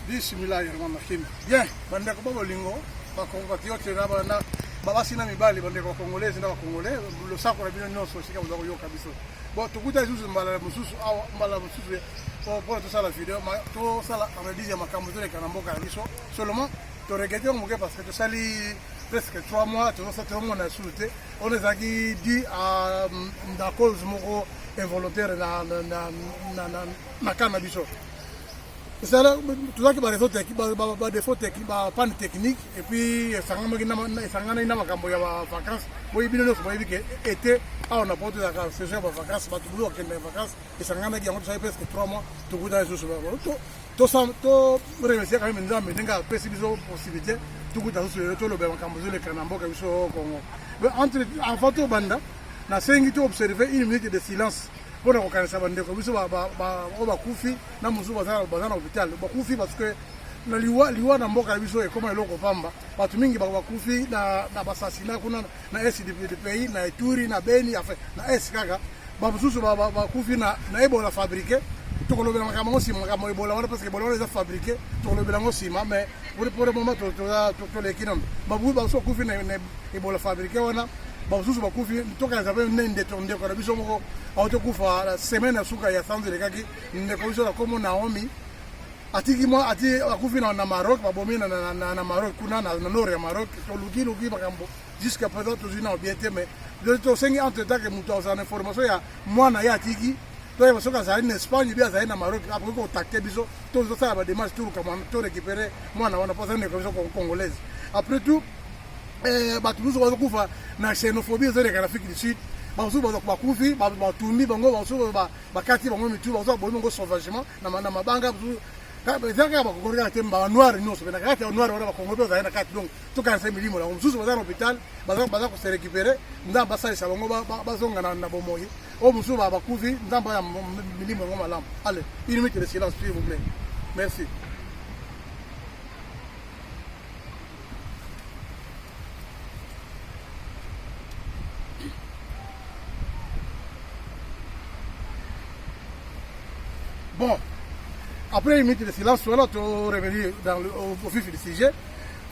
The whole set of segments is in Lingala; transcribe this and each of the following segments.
Bismillah rahim. Bien, bande ko bolingo, ba compatriote na bana babasi na mibali bande ko congolais na congolais, le sako na bino nyonso sika uzo yoka biso. Bon, tukuta zuzu mbala mususu awa mbala mususu pour tout ça la vidéo, ma to sala analyse ya makambo zile kana mboka biso. Seulement to regretter mon parce que to sali presque 3 mois, to ça tout le monde a souhaité. On les a dit à la cause moko involontaire na kana biso. C'est là tout ça qui va résoudre des défauts techniques, panne technique et puis sangana ina makambo ya vacances. Boy bino no boy bike été on a porté la saison de vacances, ba tout boulot kende vacances et sangana qui on ça presque 3 mois to kuda zo to remercier quand même nzambe ndinga pesi biso possibilité to kuda zo to lo be makambo zo le kanamboka biso Congo. Entre en photo banda na sengi to observer 1 minute de silence. Pour nous reconnaître ça, biso ba kufi na musu bazana hôpital ba kufi parce que na liwa na mboka biso e koma eloko pamba batu mingi ba kufi na basasina kuna na SDP de pays na Ituri na Beni enfin na kaka ba musu ba kufi na ebola fabriquer to ko lobela makamo si makamo ebola wana parce que ebola les a fabriquer to ko lobela ngo sima mais pour le moment to les kinom ba bu ba so kufi na ebola fabriquer wana basusu bakufi toka zabe nende tonde kwa biso moko autokufa la semaine suka ya sanze lekaki ndeko biso la komo Naomi atiki mo ati akufi na Maroc babomina na Maroc kuna na nord ya Maroc to luki bakambo jusqu'à présent to zina obiete mais de to sengi entre temps que muto za information ya mwana ya atiki to ya soka za en Espagne bia za na Maroc après ko takte biso to zo ça ba démarche tout comme to récupérer mwana wana pas ndeko biso congolaise après tout batu biso bazokufa na xénophobie ezali na Afrique du Sud bazo bakufi batumbi bango bazo bakati bango mitu bazo bongo sauvagement na mabanga ezaka bakokoreka te ba noir nyonso na kati ya noir wana bakongo za na kati donc to kanisa milimo la mususu baza na hôpital baza ko se récupérer ndamba basalisa bango bazonga na bomoyi o mususu bakufi ndamba ya milimo ngo malamu. Allez, 1 minute de silence s'il vous plaît. Merci. Bon, après 1 minute de silence, on va revenir au vif du sujet.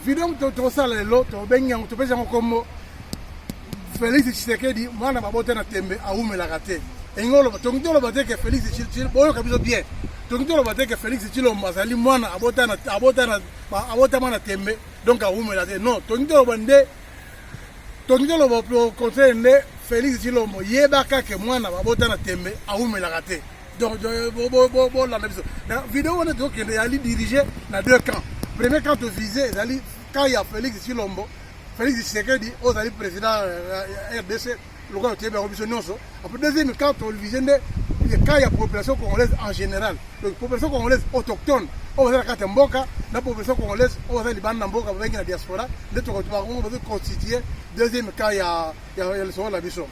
Vidéo to sala lelo to benya to pesa comme Félix Tshisekedi mwana babote na tembe aumela kate. Engolo to ngitolo bateke Félix Tshisekedi boyo kabisa bien. To ngitolo bateke Félix Tshisekedi mazali mwana abota mana tembe donc aumela te. Non, to ngitolo bande to ngitolo ba concerne Félix Tshisekedi yeba kake mwana babota na tembe aumela kate. Donc, la vidéo on est donc il y a dirigé dans 2 camps. Premier camp visé, quand il y a Félix Tshilombo, Félix Tshisekedi, aux alliés président RDC, le gars était bien obligé. Après deuxième camp, on visé quand il y a population congolaise en général. Donc population congolaise autochtone, on va faire Mboka, la population congolaise, on va faire les bandes Mboka, avec la diaspora, les on va constituer deuxième camp il y a le son la mission.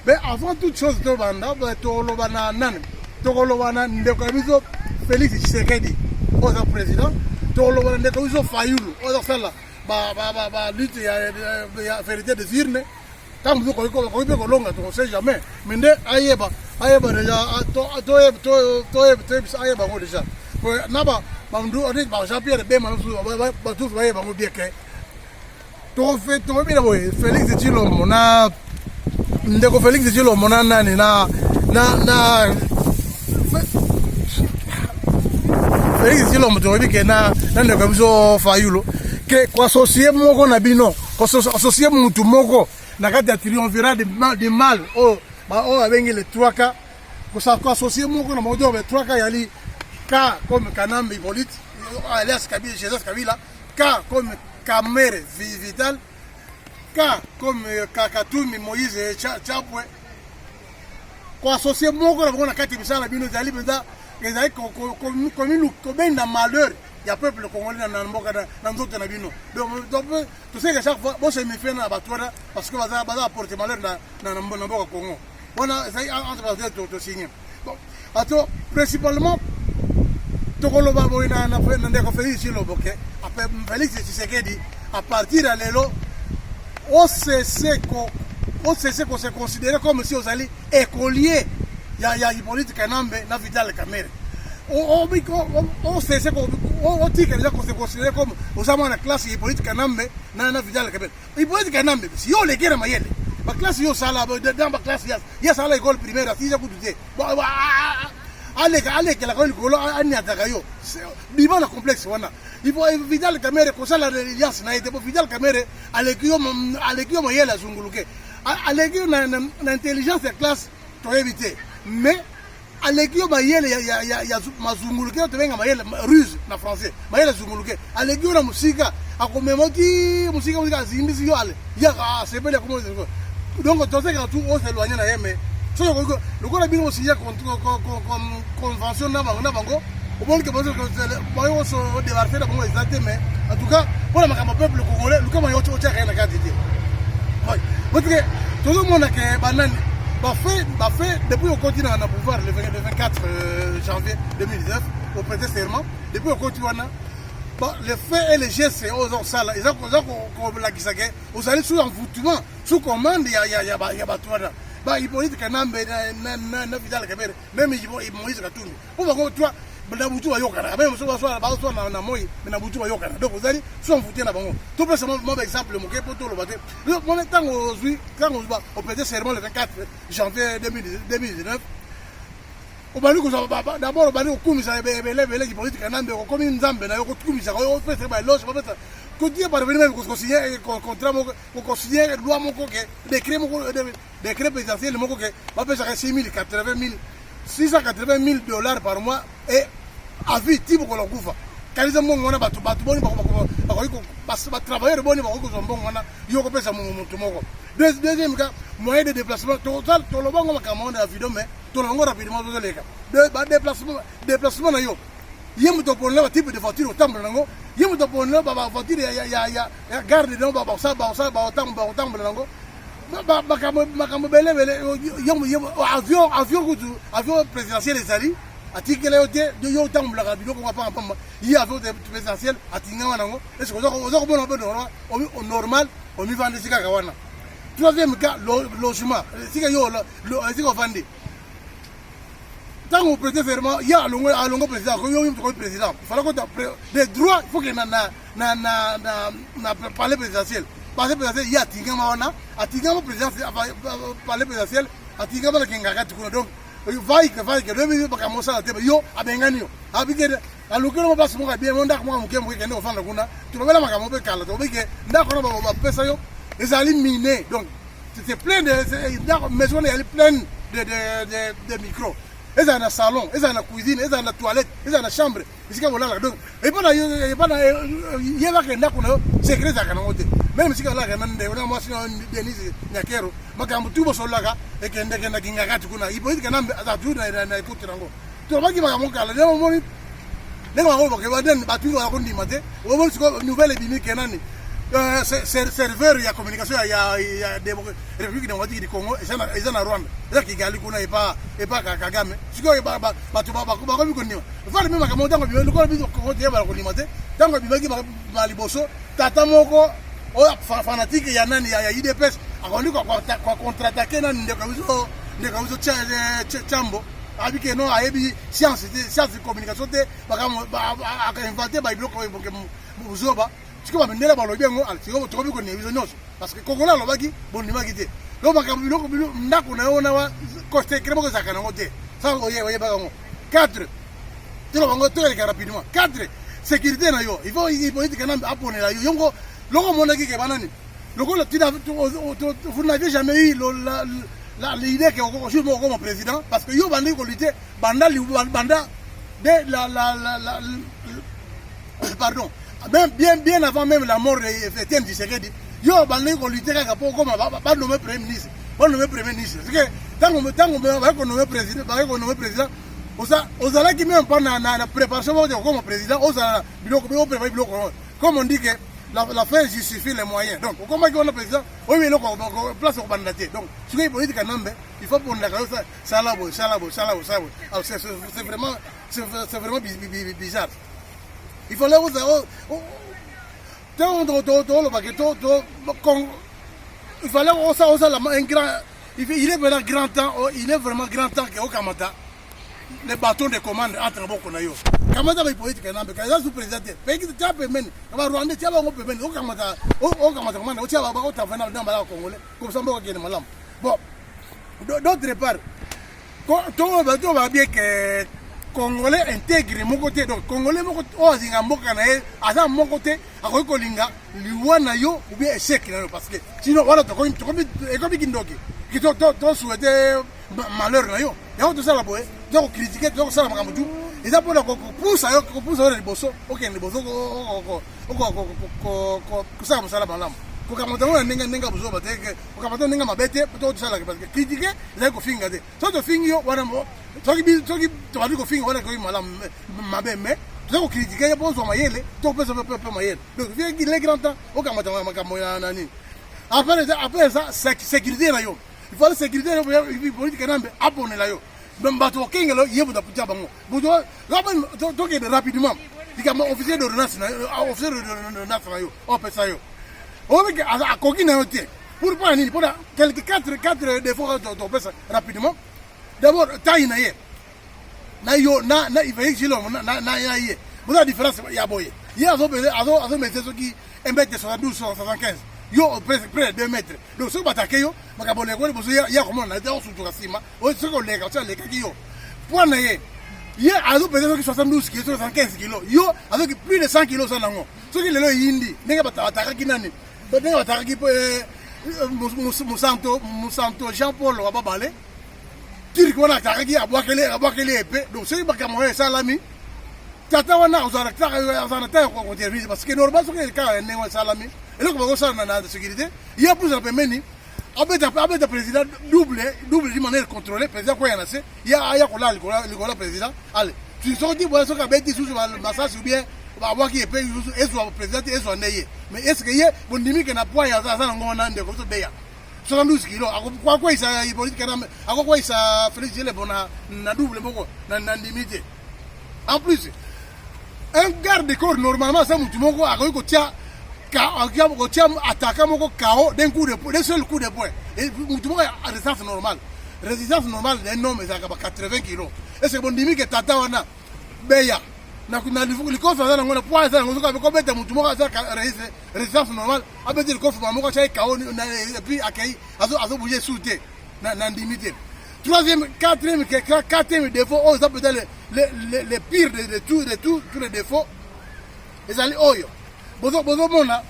Mais avant toute chose, to banda, to lobana nan. Tokolowana ndeko biso Félix Tshisekedi oza président tokolowana ndeko biso Fayulu oza sala ba lutte ya vérité des urnes tant que ko longa to sait jamais mais nde ayeba déjà to ayeba ngo déjà naba bandu on ba Jean-Pierre Bemba ba tous ba ngo bien que to fait to bien boy Félix Tshilombo na ndeko Félix Tshilombo na nani na Félix Tshilombo tobi ke na ndeko biso Fayulu ke ko associer moko na bino ko associer mutu moko na kati ya triumvirat de mal abengi le 3K ko associer moko na moto be 3K yali K comme Kanambe Hippolyte alias Kabila Jesus Kabila K comme Kamere Vital K comme Kakatumi Moïse Chapwe ko associer moko na kati bisala bino zali benda ezali ko benda malheur ya peuple congolais na mboka na nzoto na bino donc tu sais que chaque fois bon c'est me fait na batwara parce que baza apporter malheur na mboka Congo bona ezali entre baza to signer bon ato principalement to ko loba boina na ndeko Félix Tshilombo ke après Félix Tshisekedi à partir de lelo OCC qu'on se considérait comme si aux alliés écoliers il y a Hippolyte Kanambe na Vital Kamerhe c'est on dit que les gens se considèrent comme aux amants la classe Hippolyte Kanambe na Vidal Kamere. Hippolyte Kanambe si yo les guerres mayele ma classe yo sala dans ma classe ya sala école primaire si ya kututé allez que la école golo ani ataka yo biba na complexe wana il faut Vidal Kamere ko sala l'alliance na été Vidal Kamere alekio mayele azunguluke alekio na intelligence de classe to éviter mais alekio mayele ya mazunguluke to benga mayele ruse na français mayele zunguluke alekio na musika akomemoti musika zimbisi yo ale ya sepele comme donc to seka tout on s'éloigner na yeme so le ko na bingo signer convention na bango au bon que bayo so débarquer na bango exactement mais en tout cas pour le peuple congolais le comment yo tcha rien na quantité oui parce que tout le monde a que banane fait depuis au continent on a pouvoir le 24 janvier 2019 au prêter serment depuis au continent les faits et les gestes aux ça là ils ont comme la kisake vous allez sous envoûtement sous commande il y a batouana Hippolyte Kanambe na Vidal Kamere même Moïse Katumbi pour voir toi na butu ba yokana même so na moi na butu ba yokana donc vous allez sous envoûter na bango tout peut ça mon exemple mon pour tout le bateau mon temps aujourd'hui quand on prêter serment le 24 janvier 2019 au balu ko d'abord balu ko kumisa bele Hippolyte Kanambe ko comme nzambe na yo ko kumisa ko peut ba loge peut que Dieu parvenir ko signer contrat ko signer loi moko ke décret présidentiel moko ke ba pesa 680 000 dollars par mois et à vie type ko lokufa kaliza mongo na batu boni ba travailler boni ba ko zombo wana yo ko pesa mutu moko deuxième cas moyen de déplacement total to lo bango makamon na vidéo mais to lo rapidement to leka déplacement na yo yemu to pour le type de voiture autant nango yemu to pour le ba voiture ya garde no ba autant nango makambo bele yemu avion présidentiel ezali atikele yote yo autant blaka biloko ko pa pamba yi avion présidentiel atinga nango est-ce que ozo bona be normal o mi vendre sika kawana troisième cas logement sika yo sika vendre tant qu'on prête fermement il y a un long président ko yo ko président il fallait que des droits il faut que na parler présidentiel parce que présidentiel il y a tinga wana atinga présidentiel parler présidentiel atinga ba kinga kati kuna donc vai que le ba kamosa na tebe yo abengani yo abike alukelo ba basu mo ka bien monda ko mo kembo kende ko fanda kuna tulobela makamo be kala to bike ndako na ba pesa yo ezali miné donc c'était plein de maison elle est pleine de micros et dans le salon et dans la cuisine et dans la toilette et dans la chambre ici quand voilà donc et pas il y a là que ndako na secret za kana wote même si kala kana nde ona mwasi na Denise Nyakero makambo tubo solaka e kende kinga kati kuna Hippolyte Kanambe azatu na ikuti nango to baki makambo kala leo moni leo ngo ke baden batu ko ko ndimate o mo siko nouvelle bimi kenani serveur ya communication ya République démocratique du Congo et ça na Rwanda là Kigali kuna et pas Kagame siko batu ba ko bi ko ndima fale même makambo tango bi ko bi ko te ba ko ndimate tango bi baki ba liboso tata moko o fanatique ya nani ya IDPS akondi kwa contre-attaquer nani ndeka uzo chambo abike no ayebi science de communication te aka inventer ba iblo ko buzoba siko ba ndela ba lobengo al siko to biko ne bizo nyonso parce que kokola lo baki bondima kite lo baka biloko ndako na ona wa coste kremo ko zakana ngote sa oye ba ngo 4 telo bango to ele rapidement 4 sécurité na yo il faut Hippolyte Kanambe apone la yo yongo loko mona ki ke banani loko vous n'avez jamais eu l'idée que on joue comme président parce que yo bandi ko lutter banda de pardon même bien avant même la mort de Etienne Tshisekedi yo bandi ko lutter comme ba nommer premier ministre parce que tant qu'on va nommer président osala qui même pas na préparation comme président osala biloko préparer biloko comme on dit que la fin justifie les moyens. Donc, comment on a président, oui, mais on place au bandaté. Donc, ce qui est politique, il faut prendre la carotte, c'est vraiment bizarre. Il faut l'avoir, il fallait il est vraiment grand temps, que au Kamata, le bâton de commande entre boko na yo kamata ba politique na mbeka za président pe ki ta pemeni kama Rwanda tia ba ngo pemeni o kamata commande o tia ba o ta vana na ba congolais comme ça mboko kene malam bon d'autre part to va bien que congolais intègre mon côté donc congolais mon côté o zinga mboka na ye aza mon côté akoyi kolinga liwa na yo ou bien échec na yo parce que sinon voilà to comme kindoki qui to souhaiter malheur na yo ya to sala boye to critiquer to sala makambo tu eza pona ko pousa le boso okende boso ko sala mosala malamu ko kamata ngona nenga boso bateke ko kamata nenga mabete to sala parce que critiquer là ko finga de to fingi yo wana mo toki to bali ko finga wana ko malamu mabeme to critiquer ya boso mayele to pesa pe mayele donc viens les grands temps o kamata makambo ya nani après ça sécurité na yo il faut la sécurité la politique nambe abonner la yo bato okengelo yebo da putia bango buto to ke rapidement dikama officier d'ordonnance na yo o pesa yo o que a kokina yo tie pour pas nini pour quelques 4 défauts de pesa rapidement d'abord taille na ye na yo na il va jilo na ye buta différence ya boye ya azo mettre ce qui 1m72 175 yo près de 2 mètres donc ce batake yo makabone ko bozo ya komona na ta osutu kasima o ce ko leka cha leka ki yo point na ye azo peut-être 72 kg 75 kg yo avec plus de 100 kg ça nango ce qui lelo yindi ndenge bataka ki nani ndenge bataka ki Musanto Jean Paul wa babale tiri ko na taka ki abwakele épée donc ce bakamo salami tata wana ozana ta ko interview parce que normal ce que ka ne salami et donc on va na sécurité il y a plus de pemeni abeta président double de manière contrôlée président quoi yana c'est il y a ko la président allez tu sorti pour ça ka beti sous massage ou bien ba wa ki epé ezo président ezo ndeye mais est-ce que ye bondimi que na poids ya ça ngona ndeko to beya 72 kg kwa isa politique na kwa isa Félix le bona na double moko na ndimité en plus un garde corps normalement ça mutu moko akoyi ko tia attaquant moko KO d'un seul coup de poing et mutu moko résistance normale d'un homme ezaka ba 80 kg et c'est bon dimi que tata wana beya na likofa za ngona poids za ngozo ko beta mutu moko za résistance normale abeti likofa moko cha KO et puis akai azo bouger souté na ndimité quatrième défaut oh ça peut-être le pire de tous les défauts les ali oyo bozo mona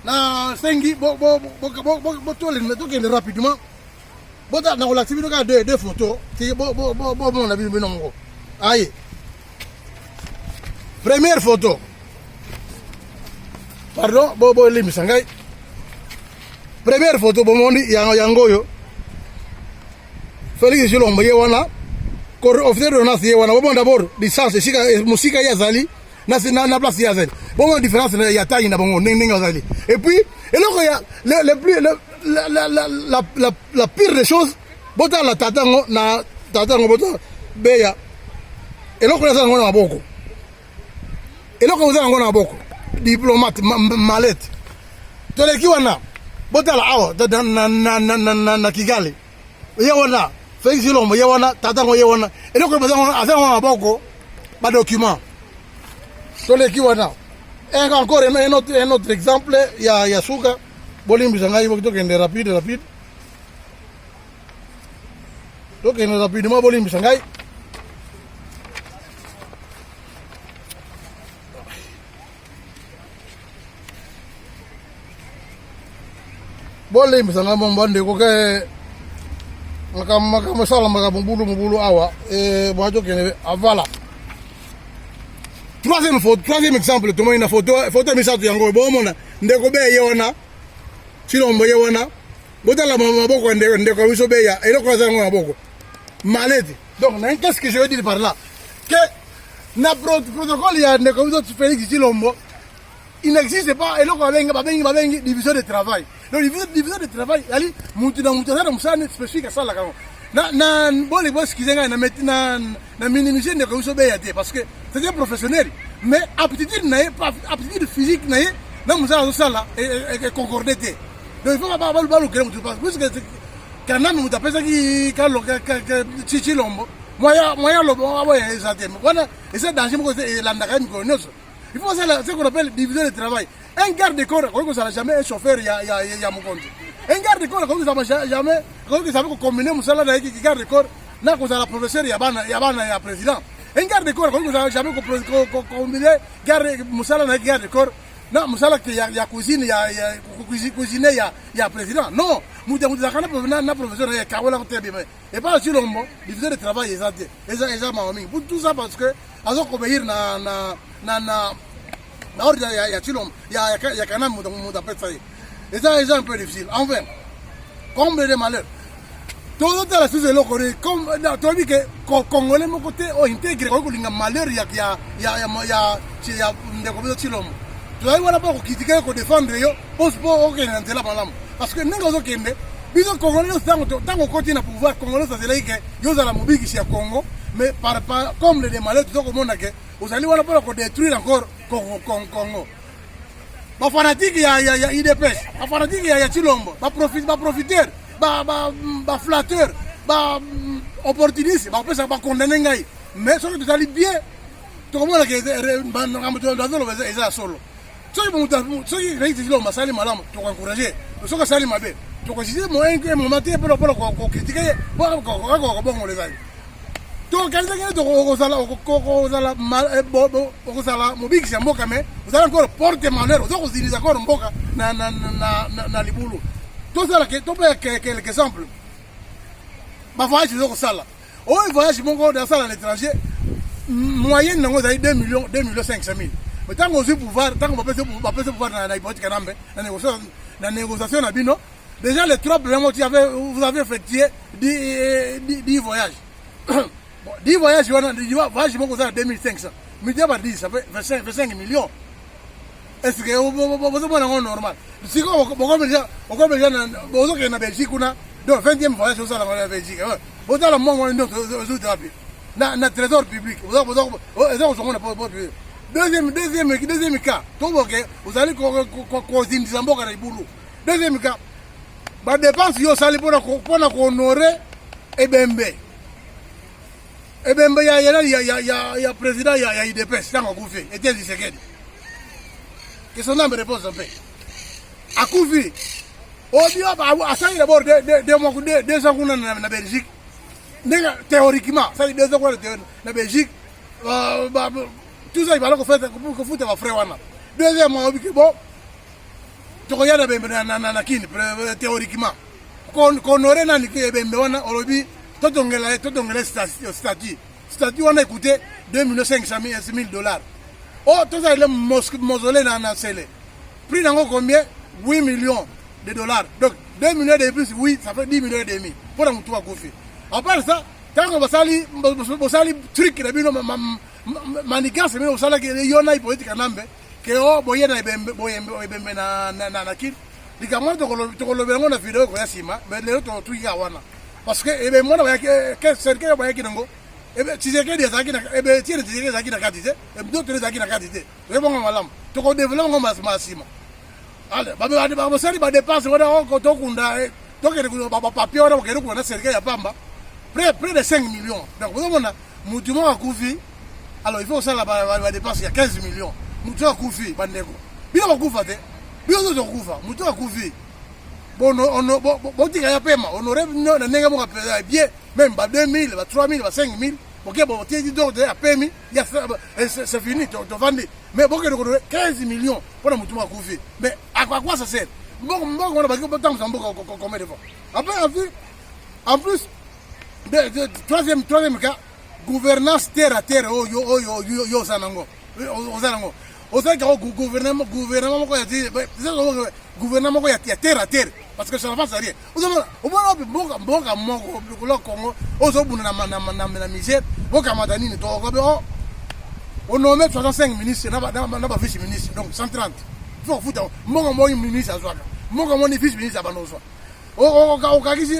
na sengi bo tole rapidement bota na la activité ka deux photos qui bo mona bino ngo aye première photo pardon bo limi sangai première photo bo mondi yangoyo Félix Chilombo ye wana officier de nasi ye wana bon d'abord distance shika musika ya zali na place ya zali bon différence ya taille na bon ninga zali et puis et là ya la pire des choses bota la tatango bota beya et là ko za ngona maboko et là ko za ngona maboko diplomate malette to le kiwana bota la awa na Kigali ye wana Félix Chilombo ye wana tatango ye wana et donc azanga maboko ba document sole ki wana encore un autre exemple ya suka bolimbi sangai bokito kende rapide to kende rapidement bolimbi sangai bolimbi sangai mbande ko ke makama mubulu awa boato kene avala troisième exemple to moina photo misatu yango bomona ndeko be yona Chilombo yona botala maboko ndeko biso be ya eloko zango maboko malade donc qu'est-ce que je veux dire par là que na protocole ya ndeko biso Félix Chilombo il n'existe pas eloko babengi division de travail donc division de travail ali mutu na musane spécifique ça la quand na boli boss kizenga na minimiser ndeko biso be ya parce que c'est un professionnel mais aptitude physique na musala sala et concordé donc il faut pas balu que mutu parce que quand même mutu pesa ki Chilombo moyen le bon avoir exactement voilà et c'est danger parce que l'andaka mikonoso il faut ça ce qu'on appelle division de travail un garde de corps quand ça jamais un chauffeur il y a mon compte un garde de corps quand ça jamais quand ça veut combiner musala na qui garde de corps na ko ça la professeur ya bana ya président un garde de corps quand ça jamais combiner garde musala na garde de corps na musala que ya cuisine ya cuisiner ya président non muta kana na professeur ya kawola ko tebe et pas sur l'homme division de travail exact et maomi pour tout ça parce que azo obéir na ordre ya chilom ya kana muta pesa et ça est un peu difficile enfin comble de malheur todo la suite lo coré comme tu dis que congolais mon côté o intégrer ko linga malheur ya de chilom tu vas voir pas critiquer ko défendre yo pose pas OK n'entela malam parce que nengo zo kende biso congolais tango côté na pouvoir congolais ça c'est là que yo za la mobiki ya Congo mais par comme les malheurs tu ko mona que vous allez voir pas ko détruire encore Congo ba fanatique ya IDPS ba fanatique ya Chilombo ba profiteur ba flatteur ba opportuniste ba pesa ba condamner ngai mais ce que tu allez bien tu comprends que ba ngam to ndazolo eza solo soki soki réussir Chilombo sali malamu tu encourager soki sali mabe tu considères moyen que moment te pour ko critiquer ko bongo les amis to kanisa ngene to ko sala mobiki ya mboka mais vous allez encore porter malheur vous allez utiliser encore mboka na libulu to sala que to peut quelques exemples ba voyage zo ko sala o voyage mongo dans sala à l'étranger moyenne nango za 2 millions 500 000 mais tant qu'on pouvoir tant qu'on peut pouvoir na hypothèque nambe na négociation na bino déjà les 3 premiers mois vous avez effectué 10 voyages 10 voyages, voyage, 2500. Mais 10, ça fait 25 millions. Est-ce que vous avez normal? Si vous avez en Belgique, vous avez 20e voyage en Belgique. Vous avez le monde dans trésor public. Deuxième cas, vous allez causer des embauches à Iboulou. Deuxième cas, les dépenses pour honorer Ebembe. Et bien, il y a président, il y a IDPS, tant qu'on Koufi, et Thierry Tshisekedi. Que son âme réponse un peu. À Koufi, au Dieu, à ça, il d'abord 2 ans en Belgique. Théoriquement, ça dit 2 ans en Belgique. Tout ça, il va faire que foutre ma frère. Deuxièmement, bon, tu regardes théoriquement. Qu'on aurait un statut. Statut, on a écouté 2 500 000 $. Oh, tout ça, le mausolée dans la scellé. Prix d'en combien? 8 millions de $. Donc, 2 millions de plus, oui, ça fait 10 millions et demi. Pour un mouton à Koufi. À part ça, quand on va salir, truc, manicas, mais on salit qu'il y en a politique à Nambe, que oh, boyen na kid. Les gamins, tu le la vidéo, mais les autres trucs à Wana. Parce que eh ben moi que cercle ba yaki nango eh ben Tshisekedi ezaki na eh ben tiene Tshisekedi ezaki na quantité et d'autres ezaki na quantité we bongo malamu to ko développer ngo masima ale ba sali ba dépense wala ko to kunda to ke ko papier wala ko ko na cercle ya pamba près de 5 millions donc vous mona mutu mo akufi alors il faut ça la dépense ya 15 millions mutu akufi bandeko bila bakufa te bila zo kufa mutu akufi bon on dit qu'il y a paiement on aurait na nenga mo ka bien même ba 2000 ba 3000 ba 5000 OK bon tu dis donc à paiement il y a c'est fini tu vends mais bon que 15 millions pour le mutumo akufi mais à quoi ça sert bon on a pas tant ça combien de fois après en plus de troisième cas gouvernance terre à terre yo sanango ozanango osaka gouvernement ko ya gouvernement ko ya terre à terre parce que ça ne va pas rien au moins boka moko le Congo ozobuna na misère boka madani ni to on nomme 65 ministres na ba vice ministre donc 130 faut fouta moko mo ministre azwaka moko mo ni vice ministre abanozwa o kagisi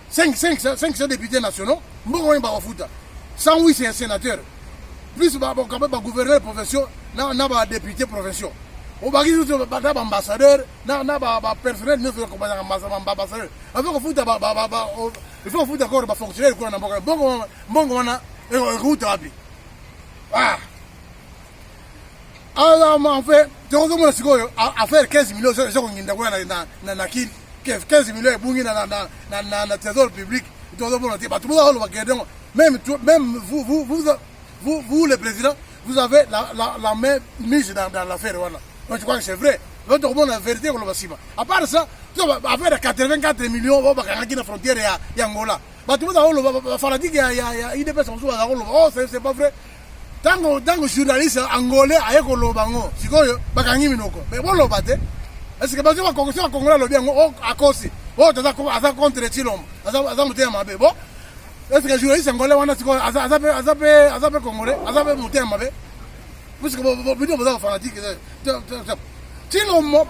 5 députés nationaux moko ba fouta 108 sénateurs plus ba gouverneur provincial na ba député provincial o ba kizu ba ambassadeur na ba personnel ne fait comme ambassadeur avec futa il faut foutre d'accord ba fonctionnaire kuna na mboka mbongo wana route wapi en fait tozomona sikoyo affaire 15 millions ezokonginda kuna na kini 15 millions ebungi na trésor public tozomona te bato boza oloba kende ngo même vous le président vous avez la main mise dans l'affaire wana. Donc je crois que c'est vrai. L'autre monde la vérité qu'on va sima. À part ça, affaire 84 millions on va gagner la frontière ya Angola. Bato boza oloba fanatique ya IDPS on va oloba. Oh c'est pas vrai. Tango journaliste angolais aye koloba ngo. Sikoyo bakangi minoko. Mais bon loba te. Est-ce que bazo ba Congolais lobi ngo à cause. Oh taza contre Chilombo. Aza muté mabe. Bon est-ce que journaliste angolais wana siko azape Congolais azape muté mabe. Parce que bido boza fanatique. Chilombo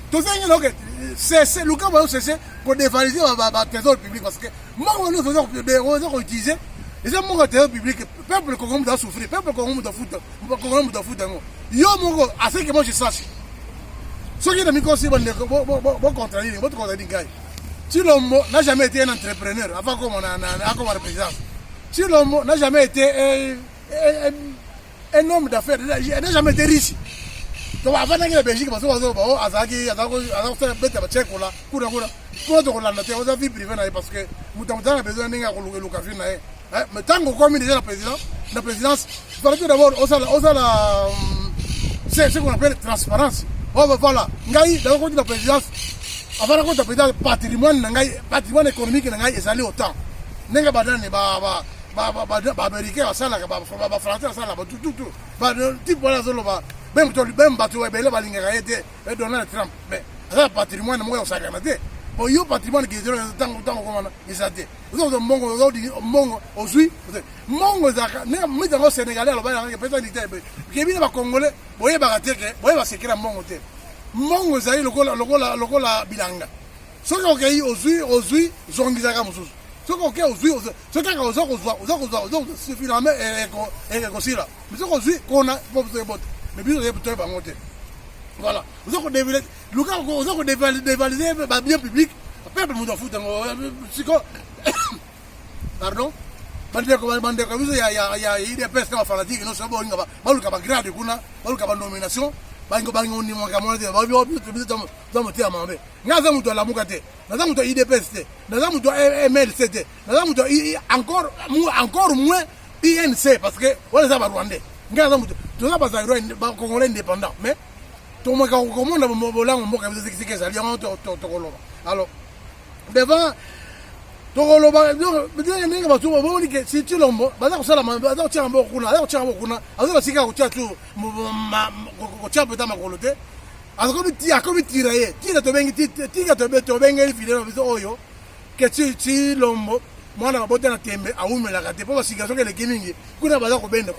tozengi loke c'est Lucas va cesser pour dévaliser ba trésor public parce que moi nous faisons de utiliser les hommes de trésor public peuple congolais doit souffrir peuple congolais doit foutre yo mongo à ce que moi je sache ce qui est de micro si bon contraire votre contraire gars Chilombo n'a jamais été un entrepreneur avant comme comme président Chilombo n'a jamais été un homme d'affaires il n'a jamais été riche. Donc avant d'aller en Belgique parce que azaki bête ba check là kuna to ko landa te oza vie privée na parce que mutamutana besoin ninga ko location na mais tant qu'on comme déjà la présidence il fallait tout d'abord la c'est ce qu'on appelle transparence. Voilà ngai dans le de la présidence avant la présidence patrimoine économique na ngai ezali autant ninga badane ba américain ça là ba français ça là tout ba type voilà zolo ba même bateau ebele balingaka ye te Donald Trump mais aza patrimoine moko osakana te bon yo patrimoine ki ezelo ntango komana eza te ozo mbongo ozwi mbongo ezaka mitango sénégalais aloba yango pesa ni te kebina ba congolais boyebaka te ke boyeba sekira mbongo te mbongo ezali lokola bilanga soki okei ozwi zongizaka mosusu soki okei ozwi soki kaka ozokozwa finalement ekosila mais soki ozwi kona bote mais biso c'est plutôt bango te voilà vous avez dévalé Lucas vous avez dévalisé bien public peuple monde fout siko pardon bande ko biso ya IDPS kama fanatique no sabo ngaba baluka ba grade kuna baluka ba nomination bango ni mwaka mmoja ba biso tamu tia mambe ngaza mtu la mukate ngaza mtu IDPS te ngaza mtu MLC te ngaza mtu encore moins INC parce que wala za ba Rwandais ngaza mtu toza ba Zaire ba Congolais indépendant mais to mo ka komona mo bolango mboka biso sikike za liango to koloba alors devant to koloba bien ninga ba tuba boni ke si Chilombo baza kusala baza kutia mbo kuna azo sika kutia tu ko tia peta makolo te akobi tiraye tira to bengi fidèle biso oyo ke Chilombo mwana mabota na tembe aumela kate po basika soke le gaming kuna baza ko benda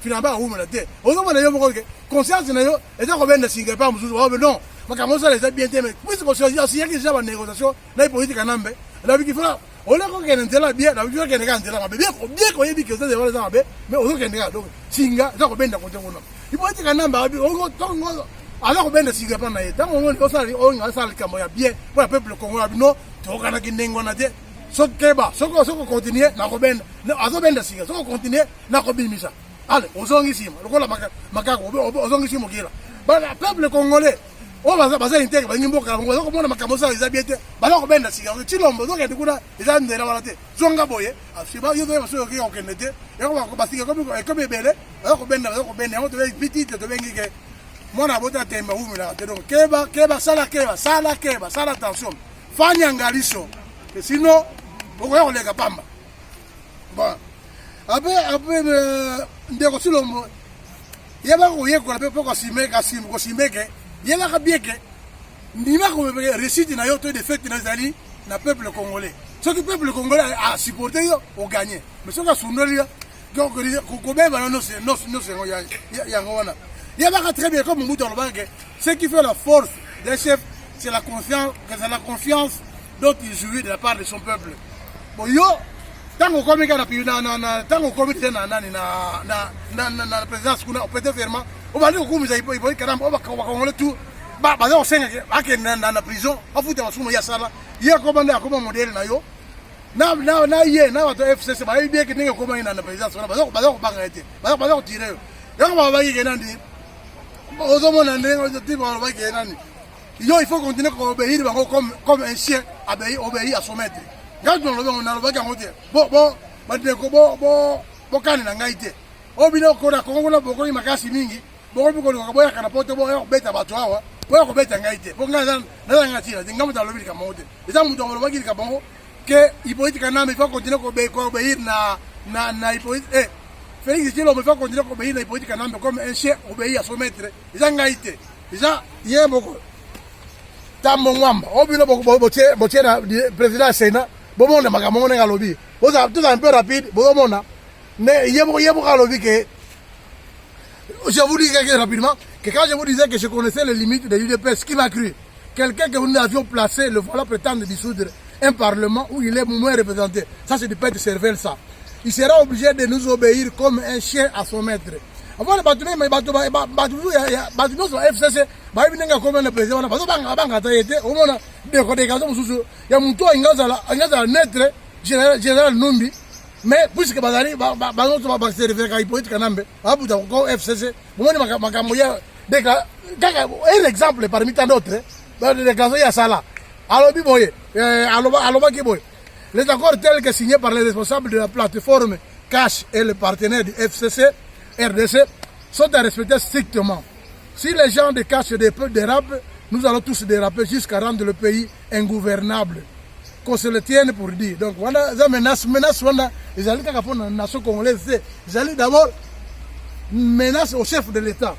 finalement aumela te ozo mona yo moko ke conscience na yo eza ko benda singa pa mususu wa non makamosa les bien te mais puisque ko si yaki déjà ba négociation na politique nambe la biki fala ole ko kene ntela bien la biki kene kan ntela mabe bien ko yebi ke ça devant les mabe mais ozo kene ga donc singa eza ko benda ko tengono ipolitique nambe abi ozo tongo ala ko benda singa pa na ye tango ngoni osali o ngasali kamo ya bien pour le peuple congolais no to kana kinengo na te sokeba soko continuer na kobenda azobenda singa soko continuer na kobimisa ale ozongi sima lokola makako ozongi sima kila bana peuple congolais o baza intègre ba ngimboka ngo zoko mona makambo sa izabiyete bana kobenda singa Chilombo zoke ndikuna izandela wala te zonga boye asiba yo doye baso yo okende te yo ba basika comme bele bakobenda ngo to petite to bengi ke mona bota temba humila te donc keba sala attention fanya ngalisho sinon on les pamba bon après ndeko Chilombo yeba ko yeko la pepo ko simeke yeba ka bieke ndima ko réussite na yo to de fête na zali na peuple congolais ce que peuple congolais a supporté yo au gagner mais ce que sunoli donc ko beba no ya ngona yeba ka très bien comme muto lo banque ce qui fait la force des chefs c'est la confiance dont il jouit de la part de son peuple. Bon yo tango komi kana na tango komi tena na présidence kuna peut-être vraiment on va dire ko kumisa ipo kana on va congolais tout baza kosenga akende na prison afuta masumu ya sala ye komanda akoma modele na yo na ye na bato FCC ba bien que ndenge koma ina na présidence baza kobanga ete baza kotire yo yango baba yi kenandi ozomona ndenge tipo baba yi kenandi yo il faut continuer à obéir comme un chien obéit à son maître quand on a le bac en côté bon kani na ngai te obino kona kongo boko ni makasi mingi boko biko ko boya kana poto boya beta bato hawa boya ko beta ngai te bonga na ngati na ngamu ta lobi kama wote eza muto ngolo baki ka bongo que hypocrite na me faut continuer à obéir na hypocrite Félix Tshilombo me faut continuer à obéir na hypocrite na comme un chien obéit à son maître eza ngai te eza ye boko tambo ngwamba obino boko botie na président Sénat bomonde makambo nga lobi boza tout un peu rapide bomonde mais yebo lobi que je vous dis rapidement que quand je vous disais que je connaissais les limites de l'UDPS, qui m'a cru? Quelqu'un que nous avions placé, le voilà prétendre dissoudre un parlement où il est moins représenté. Ça, c'est du père de cervelle, ça. Il sera obligé de nous obéir comme un chien à son maître. Avant le bâtiment, mais bâtiment sur FCC, bâtiment comme le président, au moins, des côtés, il y a mon toit, il y a un maître, général Numbi. Mais puisque bazali bazoto ba servir ka hypocrite kanambe abuta ko FCC bomoni makambo ya deka un exemple parmi tant d'autres de déclaration ya sala alobi boye aloba ki boye les accords tels que signés par les responsables de la plateforme Cash et les partenaires du FCC RDC sont à respecter strictement. Si les gens de Cash dérapent, nous allons tous déraper jusqu'à rendre le pays ingouvernable. Qu'on se le tienne pour dire. Donc voilà, ça menace, voilà, ils allaient qu'à fond la nation congolaise, ils allaient d'abord menace au chef de l'État.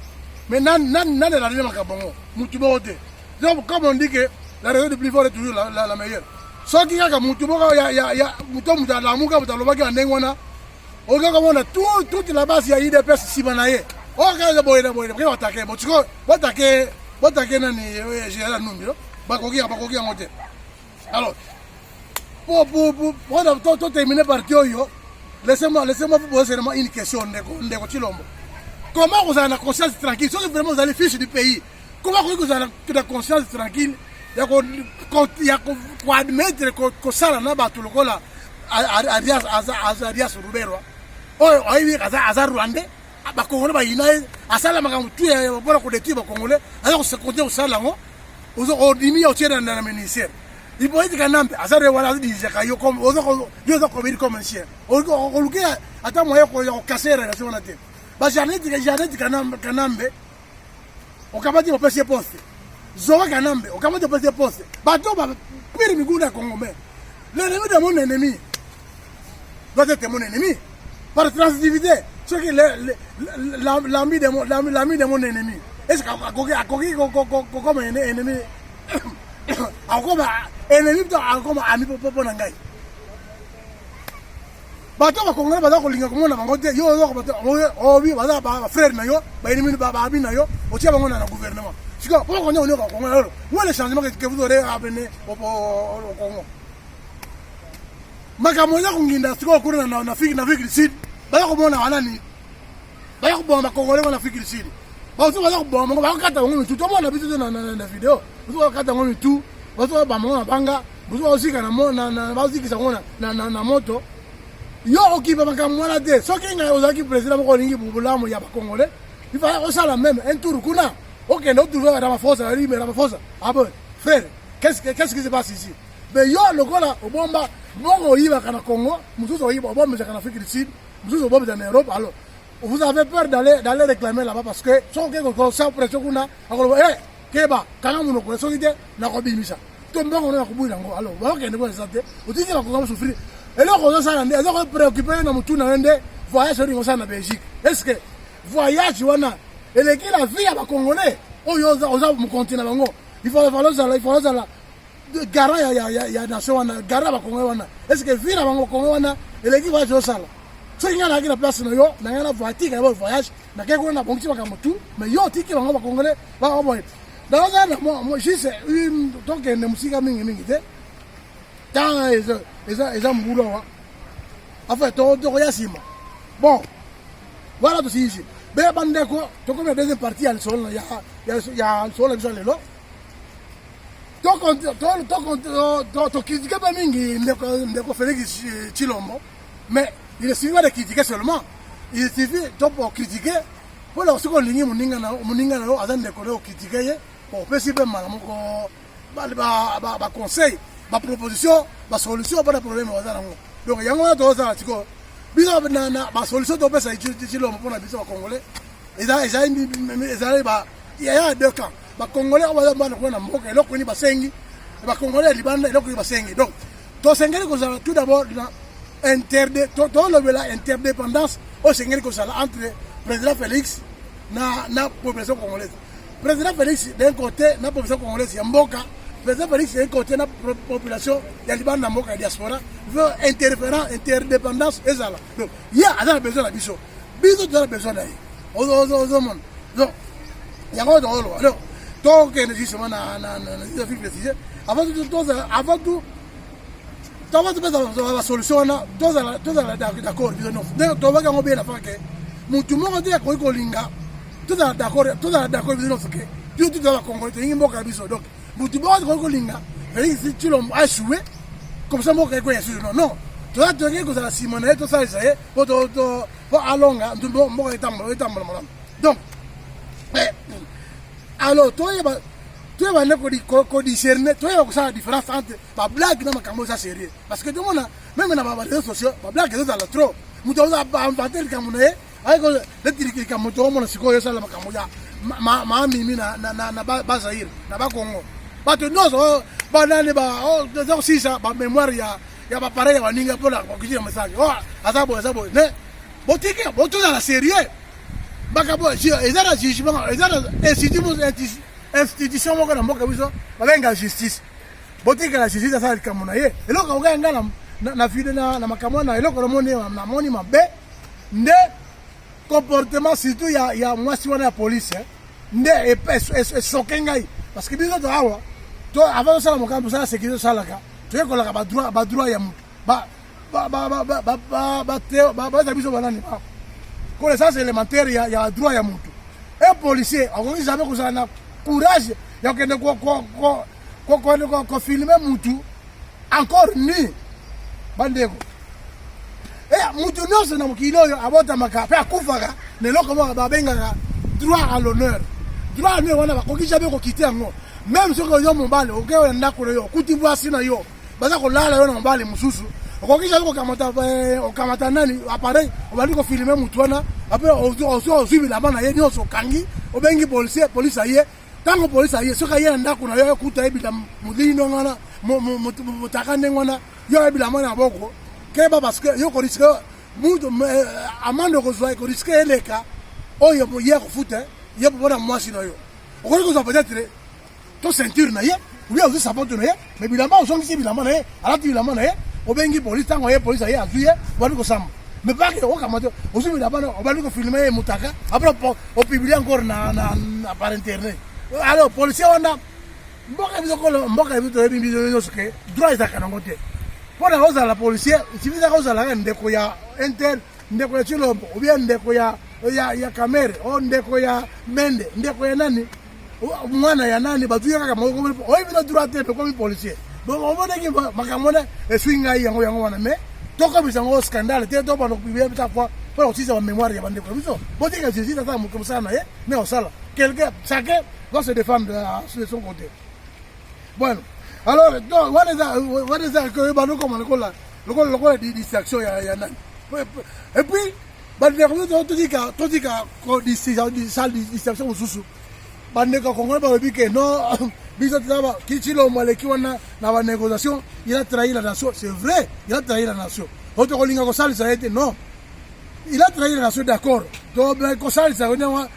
Mais non, la région Macabongo, Moutubote. Donc comme on dit que la région du plus fort est toujours la meilleure. Soit qu'il y a Moutuboga, il y a Moutom dans la Mouka, dans le Baga, en Nengwana, au gars comme on a toute la base, il y a eu des personnes Sibanaye. Oh, quand il y a des attaquer, attaquer, général Numbi, Bakogi, en moté. Alors, pour terminer par Kyoyo, laissez-moi vous poser seulement une question, Ndeko Tshilombo. Comment vous avez la conscience tranquille? Si vraiment vous allez fiche du pays, comment vous avez la conscience tranquille? Il y a qu'on admettre que ça n'a pas tout le monde Arias Rubero. Oh, oui, Azar Rwandais. Bakongolais bayinaye asala makambo tu ya bora ko detu bakongolais alors se compter au salango aux dimi au tiers dans le ministère. Il peut être kanambe azare wala dijaka yo comme yo comme comme un chien o lukia ata moyo ko casser la sona te ba jarnet kanambe o kabati opese poste zoa kanambe o kabati opese poste ba to ba pire migunda kongomais l'ennemi de mon ennemi doit être mon ennemi par transitivité ce qui l'ami de mon ennemi est-ce que comme ennemi akoma ennemi to akoma ami popo na ngai bato ba kongole baza ko linga komona bango te yo zo bato o bi baza ba frère na yo ba ennemi ba abi na yo o tia bango na gouvernement siko po ko nyo ko kongole où est le changement que vous aurez amené au Congo makambo ya kunginda siko kuna na fikri sud baza ko mona wana ni baza ko bomba kongole na fikri sud baza ko bomba ba ko kata ngo tout le monde a biso na vidéo vous kata ngo tout bazo ba mona banga vous aussi kana na bazo kisa ngona na moto yo okipa makambo wana te soki nga ozaki président moko lingi bubulamu ya bakongole il faut osala même un tour kuna OK no trouver la force la force ah bon frère qu'est-ce qui se passe ici mais yo lokola obomba bongo yiba kana Congo mususu yiba obomba kana Afrique du Sud mususu obomba en Europe alors vous avez peur d'aller réclamer là-bas parce que son quelque ça pression kuna akolo keba kana muno ko soki te na ko bimisa to mbongo na ko buila ngo alors ba okende ko sante otiki ba ko souffrir et là on ça ndé ça ko préoccupé na mutu na ndé voyage ringo ça na Belgique est-ce que voyage wana eleki la vie ya ba congolais oyo za mu continent bango il faut ça garant ya nation wana garant ba congolais wana est-ce que vie na bango congolais wana eleki voyage au sala so ngana akina place na yo na ngana voiture ya voyage na keko na bongisi ba kamutu mais yo tiki bango ba congolais ba boy dans un moi juste donc ne musika mingi te tant eza mbulo wa en fait to ya sima bon voilà tout ici be bandeko to comme deuxième partie ya le sol ya le sol lelo to critiquer pas mingi ndeko Félix Tshilombo, mais il suffit de critiquer seulement. Il suffit pour critiquer pour la seconde ligne muninga na azan ndeko le critiquer pour possible malamu ko ba conseil, ba proposition, ba solution pour le problème wazana ngo. Donc yango to za tiko biso na ba solution to pesa Tshilombo pour na biso ba congolais. Ezali ba il y a deux camps. Les Congolais ont besoin de mboka et l'autre basengi. Les Congolais libanda et l'autre basengi. Donc, tout d'abord interdépendance au Sénégal entre le président Félix et la population congolaise. Le président Félix d'un côté, la population congolaise il y a mboka. Le président Félix d'un côté, la population il y a libanda mboka et diaspora. Veut interdépendance et ça là. Donc, il y a besoin de biso. Biso tu as besoin d'aller. Au monde. Donc, il y a un rôle. Alors, donc, justement, avant tout, la solution, d'accord. Donc, tu vas bien la faire que tout le monde dit que Linga, tout est d'accord, tout est d'accord, donc, tout le monde dit Linga, si tu l'as échoué, comme ça, moi, non. Tu vas te dire que ça, Simone, tout ça, ça y est, pour Alonga, tout le monde est en donc, alors, tu vas discerner, tu vas la différence entre la blague et la sérieux. Parce que tout le monde, même dans les réseaux sociaux, la blague est trop. Nous avons inventé le Camerounais, avec le Camerounais, on a dit que la Camerounais, ma mimi na Bazaïr, na Congo. Parce que nous, dans si ça, ma mémoire, il y a pareil, il y a pour la conclusion de message. Oh, azabo, mais, bon, tu es la sérieux. Bakabo, ezala jugement, ezala institution moko na mboka biso, babenga justice. Botika la justice ça likamona ye. Eloko okanga na fide na makamona na eloko na moni mabe nde comportement surtout ya mwasi wana ya police nde e sokengai parce que biso to awa to avant ça la mokambo ça sécurité ça la ka. Tu es kolaka ba droit ya mutu. Ba biso banani ba. Connaissance élémentaire, il y a droit à mutu. Un policier, on dit jamais qu'on a courage, il y a qu'on filme mutu, encore nu. Bandego. Et mutu non, c'est un kilo, avant de maka, faire koufara, ne l'on comment babenga droit à l'honneur. Droit à l'honneur, on a jamais quitter un mot. Même si on a mon balle, ok, on a qu'on kuti voici na yo, baza qu'on l'a là, on balle mususu. Okokisha ko kamata nani appareil obali ko filmer mutwana après on suivi la bana ye nyoso kangi obengi police aye tango police aye soka ye ndako na yo kuta ebila mudino ngana mutakane ngana yo ebila mana boko keba parce que yo ko risque mudo amande ko zo ko risque eleka oyo ye ko fute ye bona mwasi na yo okoko ko peut-être to ceinture na ye ou bien aussi sapote na ye mais bilamba on songi bilamba na ye alati bilamba na ye obengi police tango ye police aye azuye wali ko samba mais pas que okamato osubi la bana obali ko filmer mutaka après on publier encore na par internet alors policier wana mboka biso biso que droit za kana ngote pona oza la policier civil oza la ndeko ya inter ndeko ya Tshilombo ou bien ndeko ya Kamere o ndeko ya Mende ndeko ya nani mwana ya nani batuye kaka mo oyi bino droit te ko policier. Donc on va dire que makamona swinga yango wana mais toka bisango scandale te to bano publier ta fois pour aussi sa mémoire ya bande ko biso botika jésus ça mo comme ça na mais on sala quelqu'un chacun doit se défendre de son côté. Bueno alors donc what is that que bano comme le distraction ya nani et puis bande ko to dika ko distraction mususu bande ko ngona ba bike no biso taba Tshilombo lekiwa na ba négociation il a trahi la nation c'est vrai il a trahi la nation autre kolinga ko sali ça été non il a trahi la nation d'accord donc ko sali ça on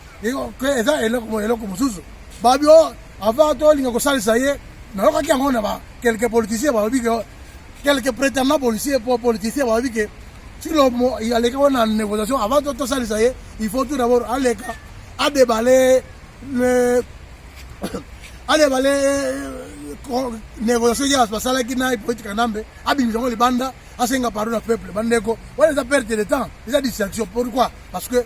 que eza eloko mususu babio avant to linga ko sali ça y na ko ki ngona ba quelques politiciens ba bike quelques prétendants politiciens ba bike Tshilombo il a lekiwa na négociation avant to sali ça y il faut tout d'abord aller à déballer allez négocier ya basala kina politique nambe abimizango libanda asenga parole au peuple bandeko wala za perte de temps les distractions pourquoi parce que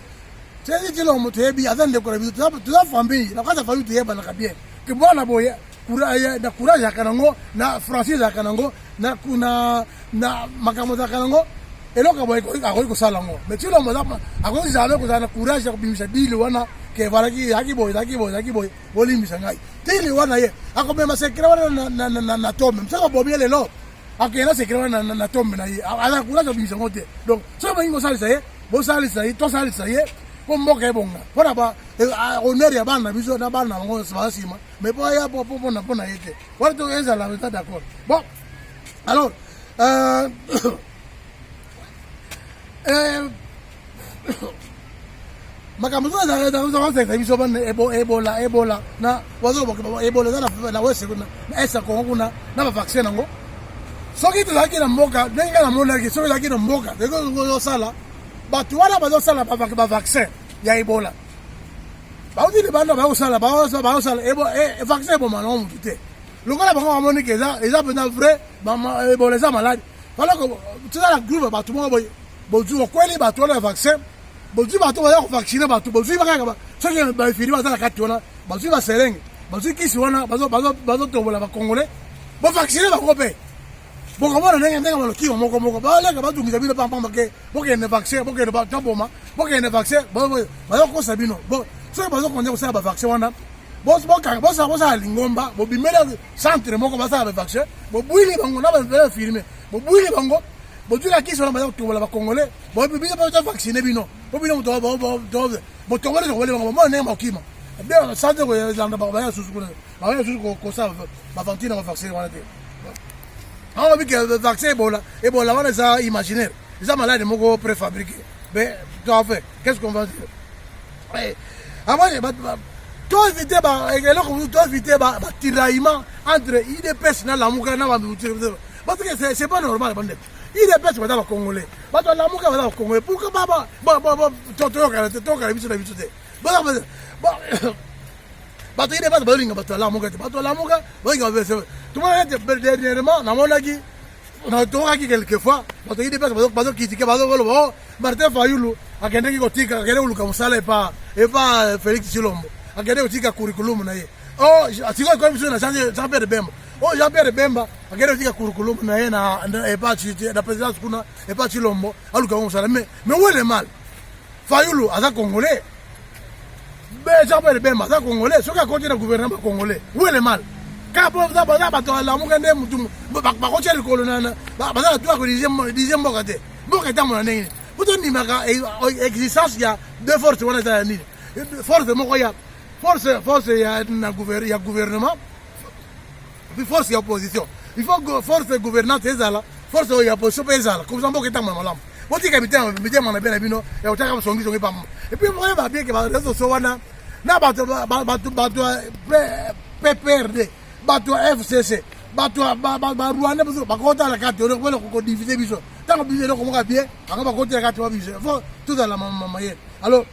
c'est Tshilombo tebi azande ko biso tu as famille na kaza famille teyeba na bien que bwana boye courage ya kanango na franchise ya kanango na makambo za kanango eloko boy ko sala ngo mais tu lo mo ako jamais ko sana courage ya kubimisa dili wana ke valaki yaki boy bolimbisa ngai dili wana ye ako mema sekira wana na tombe msaka bobi lelo akena sekira wana na tombe na ye ala courage kubimisa ngote donc so mo ingo salisa ye bo salisa ye to salisa ye ko mboka ebonga pona ba honneur ya bana biso na bana ngo sima mais po ya po na yete wala to enza la verdad d'accord bon alors makambo za biso bana ebola na wazo ba ebola na wese kuna na esa ko kuna na ba vaccine ngo soki to lakina mboka denga na mona ki soki lakina mboka deko sala batu wana bazo sala ba vaccine ya ebola baudi de bana ba sala vaccine bo mano mutite lokola bango amoni ke eza pena vrai ba ebola za malade wala ko tuna la groupe batu mo bozu kweli batu wana vaccine bozu batu ba vacciner batu bozu ba kaka ba soki ba firi ba za kati wana bozu ba serenge bozu kisi wana bazo tobola ba congolais bo vacciner ba kope bo komona ndenga maloki moko ba leka ba tungiza bino pamba ke bo ke ne vaccine bo ke ne ba taboma bo ke ne vaccine ba ko sabino bo so ba zo konja ko sa ba vaccine wana bo sa lingomba bo bimela centre moko ba sa ba vaccine bo buili bango na ba firme bo buili bango bo tula kisi wana ba tobola ba congolais bo bibina ba ta vacciner bino bo bino to bo to wale bango mo ne ma okima bien centre ko ya zanda ba ya susu ko sa ba vaccine ba vaccine wana te on dit que le vaccin Ebola wana ça imaginaire ça malade moko préfabriqué mais tu as fait qu'est-ce qu'on va dire avant toi éviter tiraillement entre IDPS na Lamuka na parce que c'est pas normal bande IDPS va dans Congolais ba to Lamuka va dans Congolais pourquoi baba to biso te bato ide bato balinga bato Lamuka balinga verse tout le monde dernièrement na monaki na toka ki quelquefois bato ide bato critiquer bato bolo Martin Fayulu akende ki kotika akende uluka musala e pa Félix Chilombo akende kotika curriculum na ye atiko ko biso na Jean-Pierre Bemba Jean-Pierre Bemba akende kotika curriculum na ye na e pa na présidence kuna e pa Chilombo aluka musala mais où est le mal Fayulu aza congolais Jean-Pierre Bemba aza congolais soki akonti na gouvernement congolais où est le mal kapo za bato Lamuka nde mutu bakonti likolo na baza na toi ko dixième mboka te mboka etambola ndenge nini puto ndimaka existence ya deux forces wana eza ya nini force moko ya force ya gouvernement puis force ya opposition il faut force gouvernante ezala force ya opposition mpe ezala komisa mboka etambola malamu botika mitema na bena bino ya otaka basongisongi pamba et puis moye babieke bareseau sociaux wana na bato PPRD bato FCC bato Rwanda biso bakota la kati on peut ko diviser biso tant biso le ko bien anga bakota la kati wa biso faut tout dans la maman alors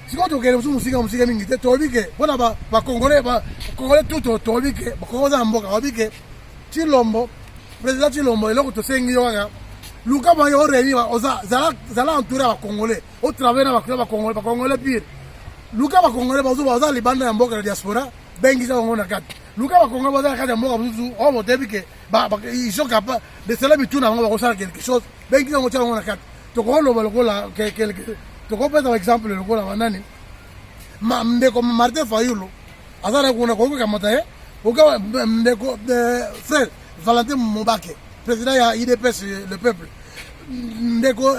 si quand on kele musika mingi te to bike bona ba congolais to bike ba ko za mboka ba bike Chilombo président Chilombo eloko to sengi yo kaka luka ba yo reni ba zala entouré ba congolais au travers ba congolais pire luka ba congolais ba zo libanda ya mboka la diaspora bengi za ngona kati luka ba congolais ba za kati ya mboka buzu o mo debike ils sont capables de cela bituna ngo ba ko sala quelque chose bengi za ngona kati to ko lo ba lokola quelque to ko pesa exemple lokola wanani ndeko Martin Fayulu azara kuna ko kamata uka ndeko frère Valentin Mobake président ya IDPS le peuple ndeko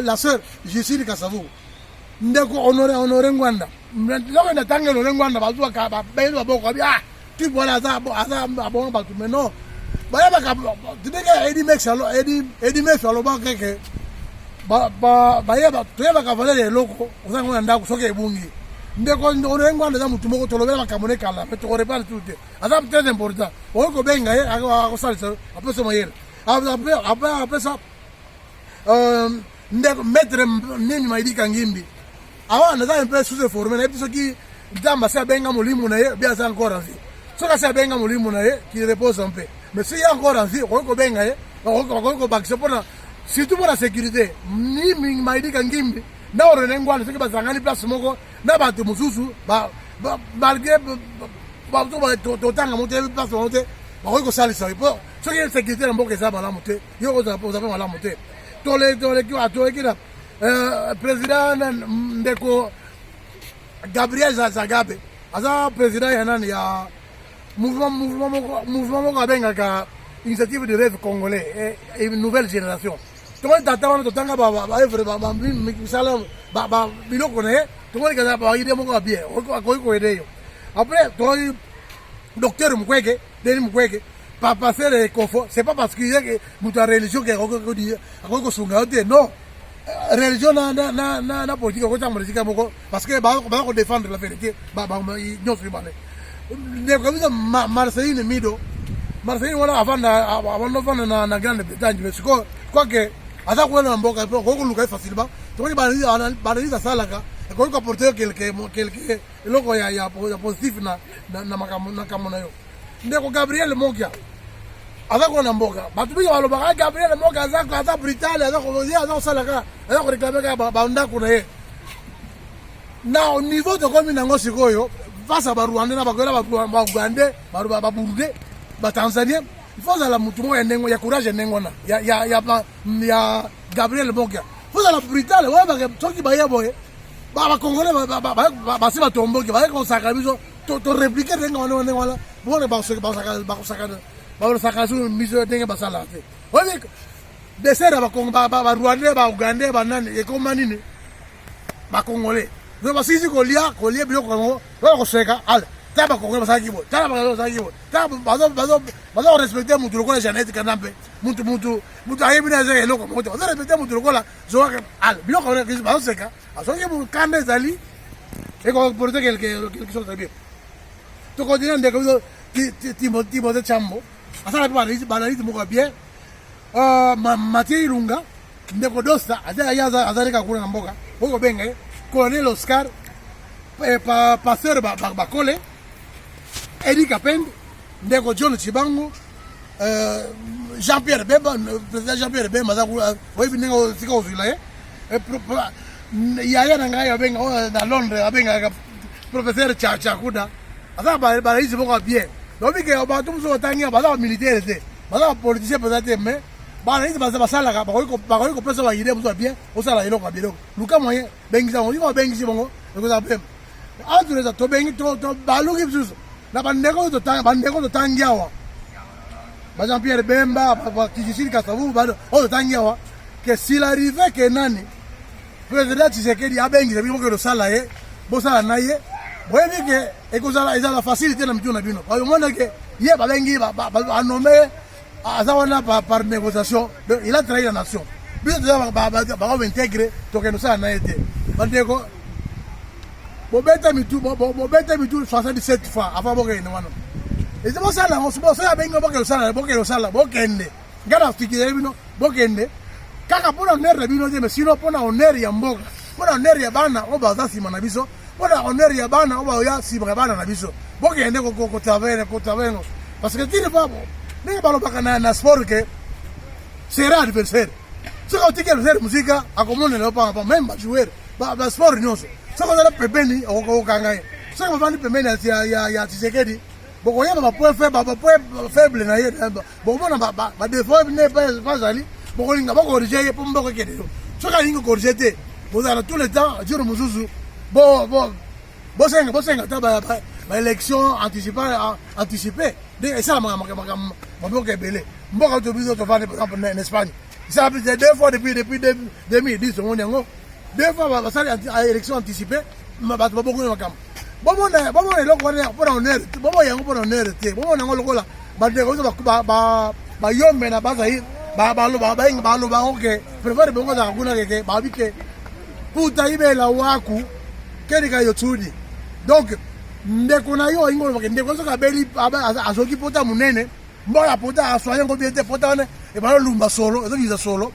la sœur Jessie Kasavu ndeko honoré Ngwanda ndeko na tangelo Ngwanda bazwa ka ba belo boko tu voilà ça bon ba tu mais non ba ka tibeka edi mex alo ba keke ba yeba to yeba ka valere loko uzanga ndako soke ebungi ndeko honoré Ngwanda za mutu moko tolobela makamone kala pe to repart tout aza très important o ko benga ye ako salisa après ça moyenne après ça ndeko maître nini maidika ngimbi awa naza un peu sous-formé na biso ki ndamba sa benga molimu na ye bien ça encore en vie soka sa benga molimu na ye qui repose un peu mais si encore en vie ko benga ye ko bakse pona surtout pour la sécurité ni maidika ngimbi na Honoré Ngwanda soki bazangani place moko na bato mususu malgré totanga monte place monte bakoki kosalisa po soki sécurité na mboka eza malamu te yo ozape malamu te toleki na président ndeko Gabriel Zagabe aza président ya nani ya mouvement moko abengaka initiative de rêve congolais et une nouvelle génération tomoni tata wana totanga baevre misala biloko na ye tomoni kaza baide moko abie akoki koede yo après tomoni docteur Mukwege Denis Mukwege passer confort c'est pas parce qu'il y a mutu ya religion ke akoki kosunga yo te non religion na politique ko tamba risika moko parce que ba ko défendre la vérité nyonso ibale ne ko bisa Marceline Mido Marceline wana avanda na Grande Bretagne mais quoi que ata ko na mboka ko ko luka facilement to ni banaliza salaka ko ko porter quelque loko ya positif na makamo na yo ndeko Gabriel Mokia aza ko na mboka batu bi baloba Gabriel Mokia aza Britannia aza ko salaka aza ko réclamer ka banda ko na ye na au niveau de comme nango sikoyo face à Rwanda na bakola ba Uganda ba Burundi ba Tanzania il faut la mutumo ya ndengo ya courage ndengo na ya Gabriel Mokia faut la Britannia ouais ba toki ba yebo ba Congolais ba se ba tomboki ba ko saka biso to répliquer ndengo na wala bon ba saka su miso ndengo ba sala te ouais de sera ba Rwanda ba Uganda ba nani e ko manini ba Congolais donc parce que kolia biloko ngo ko seka ala taba ko ngaba sakibo taba sakibo taba bazo respecter mutu lokola Jeannette Kanambe mutu ayebina ze eloko moto bazo respecter mutu lokola zoaka ala biloko ngo bazo seka asoki mu kande zali et ko porter quelque chose de bien to continue de ko Timothy Chambo asala banalite moko bien Mathieu Irunga ndeko Dosta azareka kuna mboka boko benga Colonel Oscar Pasteur Bakole Eric Apende ndeko John Chibango Jean-Pierre Bemba président Jean-Pierre Bemba webi ningo sika uzila yaya nanga ya benga na Londres abenga professeur Chakuda asa ba hizi boko bien dobi ke ba tumso tangia ba militaire te ba politicien peut-être mais ba hizi ba sala ka ba ko pesa ba ide muso bien osala eloko bien luka moyen bengisa ngo bengisi bongo ko za bem adure za to bengi to baluki biso na bandeko to tangiawa ba Jean-Pierre Bemba ba Kijisiri Kasavu ba o tangiawa que s'il arrivait que nani président Tshisekedi abengi bimo ko sala ye bo sala na ye boyebi ke ekozala ezala facilité na mituna bino ba mona ke ye ba bengi ba nommer azawana par négociation il a trahi la nation biso ba intégrer to que nous ça na été bandeko bobeta mitu 77 fois avant boke ne wana et c'est pour ça là on se pose ça bengo boke sala bokende ngana fikire bino bokende kaka pona honneur bino mais sinon pona honneur ya mboka pona honneur ya bana obaza sima na biso pona honneur ya bana oba ya sima bana na biso bokende ko taverne parce que tire pas mais balobaka na sport que sera adversaire ce qu'on dit que le musique a commandé le pas même jouer ba sport nyonso ce qu'on a pembeni o kangaye ce qu'on va ni pembeni ya Tshisekedi boko yeba ba point faible na ye boko bona ba défaut ne pas ali boko linga boko corriger pour mboko kede ce qu'on linga corriger te vous avez tout le temps dire muzuzu bo senga ta ba élection anticipée et ça mboka belé mboka to biso to vendre par exemple en Espagne ça a plus de 2 fois depuis 2010 on yango 2 fois ba sali élection anticipée ba to boko makam bomo eloko wana pour honneur bomo yango pour honneur te bomo nango lokola ba de ko ba yombe na baza hi ba lo ba oke préfère bongo za kuna keke ba bike puta ibela waku kedika yotsudi donc ndeko na yo ingolo ke ndeko so ka beli azoki pota munene mboya pota aswanya ngo biete pota wana e ba lumba solo ezo biza solo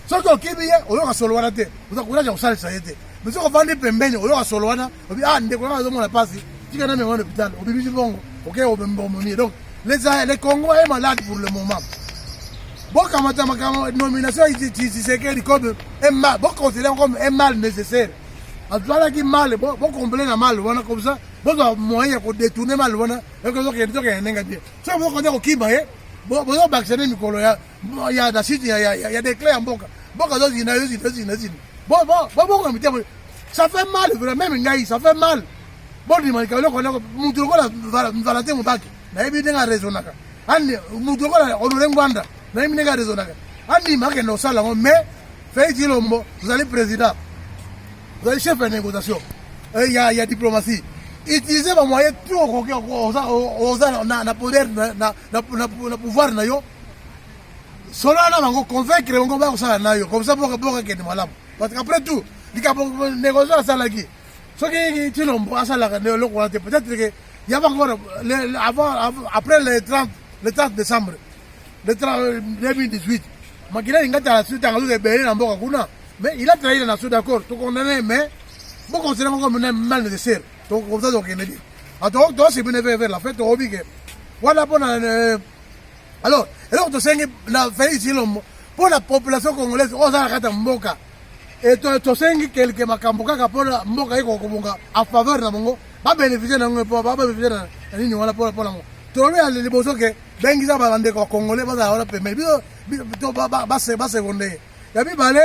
soko kibiye oyo ka solo wana te uzakulaja usali sayete biso ko vandi pembeni oyo ka solo wana obi ndeko na zo mona pasi tika na me wana hospital obi bizi bongo okay obembo moni donc les Congo est malade pour le moment boka matama nomination Tshisekedi comme un mal bon considéré comme un mal nécessaire voilà qui mal, bon complet na mal, voilà comme ça, bon moyen pour détourner mal, voilà, et que donc il y a un négatif. Ça vous connaissez au Kiba, bon vacciner Nicolo, il y a des sites, il y a des clés en boca. Bon quand il y a bon ça fait mal, vraiment ça fait mal. Bon il m'a dit que mutu ko la valate mu baki. Na ebi denga raisonnaka. Andi mutu ko la onore ngwanda. Na ebi denga raisonnaka. Andi ma ke no sala mais Félix Tshilombo, vous allez président. Vous allez chef de négociation. Il y a diplomatie. Utilisez vos moyens tout na poder na pouvoir na yo. Solo na bango convaincre bango ba ça na yo. Comme ça pour que de malam. Parce qu'après tout, il y a négocier ça là qui. Ce qui Tshilombo ça là peut-être que il y a encore après le 30 décembre 2018. Makina ingata la suite en Belé na mboka kuna. Mais il a trahi la nation d'accord. Tout condamné mais bon considérons comme un mal nécessaire. Donc comme ça donc il dit. Alors donc c'est bien vers la fête au bique. Voilà pour alors tu sais la Félix Tshilombo pour la population congolaise on ça kata mboka. Et tu sais quelque makamboka ka pour mboka iko kubunga a faveur na bongo ba bénéficier na ngo ba bénéficier na nini wala pour ngo. Tu vois les besoins que bengi za balande ko congolais ba za wala pembe. To ba seconde. Ya bi balé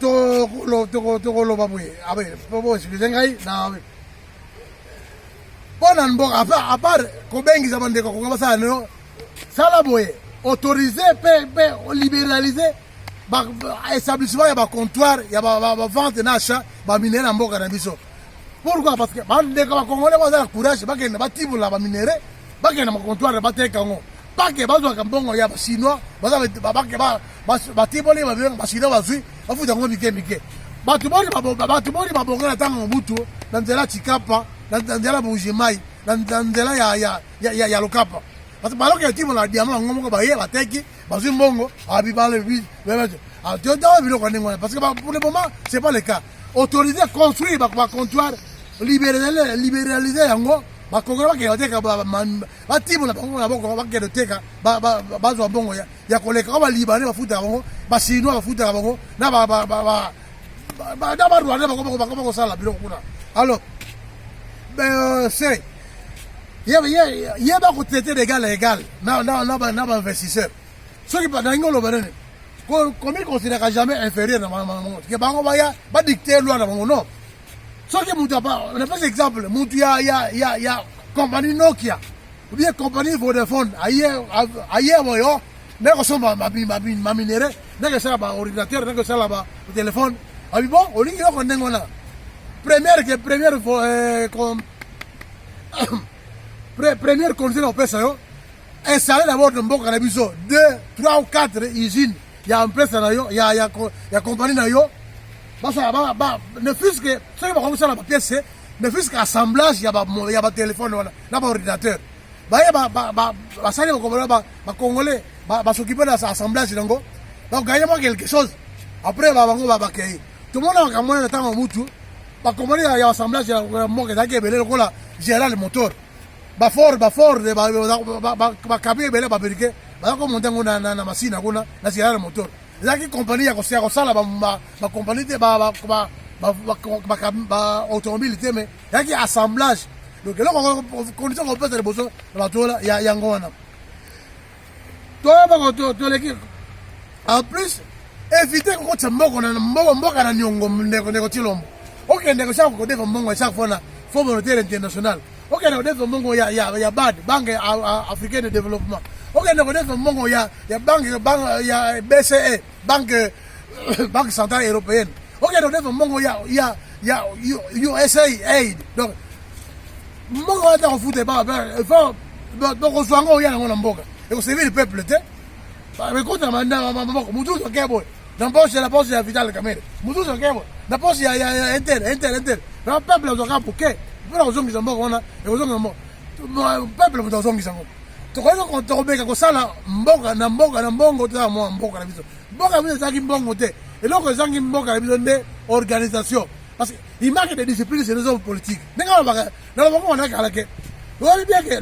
to lo babui abe bobo sikengai na bona mboka à part ko bengi za bande ko ngaba no sala boye autoriser pe libéraliser ba établissement ya ba comptoir ya ba vente na achat ba minere na mboka na biso. Pourquoi? Parce que bande ko congolais ba za courage ba kenda ba tibula ba minere ba kenda ma comptoir ba teka ngo pas que bazo kambongo ya chinois ba tiboli ba chinois bazui bafuta ngo mike batu boli babonga na tango mutu na nzela chikapa na nzela bujimai na nzela ya lokapa parce que baloke ya timo la diamant ngo ba ye bateki bazui mbongo abibale bi ah tu dois vivre quand même parce que pour le moment c'est pas le cas autoriser construire ba comptoir libéraliser yango bakongole bakeyoteka batimu na bango na boko bakeyoteka bazwa bongo ya koleka ko balibane bafuta bango basinois bafuta bango na barwanda bango sala biloko kuna. Alors c'est yeba ko traiter d'égal à égal na investisseur ceux qui pas dans lo banane combien considère jamais inférieur na bango que bango ba dicter loi na bango non. Sauf que on a pas exemple, il y a compagnie Nokia, ou bien compagnie Vodafone, ailleurs, n'a que ça ma minéré, n'a que ça ma ordinateur, n'a que ça là-bas, le téléphone. Ah bon, au lieu qu'on ait là. Première conseil au PSA, installer d'abord dans Mboka Nabiso 2, 3 ou 4 usines, il y a un PSA, il y a compagnie Nayo. Ne fût-ce que ça va commencer la pièce, ne fût-ce qu'assemblage il y a téléphone là bas ordinateur ça va congolais s'occuper de l'assemblage donc gagner quelque chose après tout le monde a moyen de temps mutu congolais il y a assemblage mo que ça belé la gérer le moteur fort de cabine belé briquet comme monter na machine na gérer le moteur. Zaki compagnie ya kosala ba compagnie te ba automobile te mais yaki assemblage donc là condition qu'on peut être besoin la tola ya ngona to leki en plus éviter ko tsamboko na mboka na nyongo ndeko Tshilombo OK ndeko cha ko defa mbongo chaque fois na Fonds monétaire international OK ndeko defa mbongo ya BAD Banque africaine de développement OK ndeko defa mbongo ya banque ya BCE Banque centrale européenne OK ndeko defa mbongo ya USA aid donc mbongo ata ko fute ba faut donc on soit ngo ya na mboka et ko servir le peuple te mais quand on manda mboko mutu so kebo dans la poche ya Vital Kamerhe mutu so kebo na poche ya inter le peuple doit pas pour pour ozongisa mboko wana et ozongisa mboko peuple doit ozongisa mboko to ko to beka ko sala mboka na mbongo ta mo mboka na biso mboka biso zaki mbongo te et loko zangi mboka na biso nde organisation parce que il manque de discipline sur les hommes politiques nenga ba na lo ko na kala ke oui bien que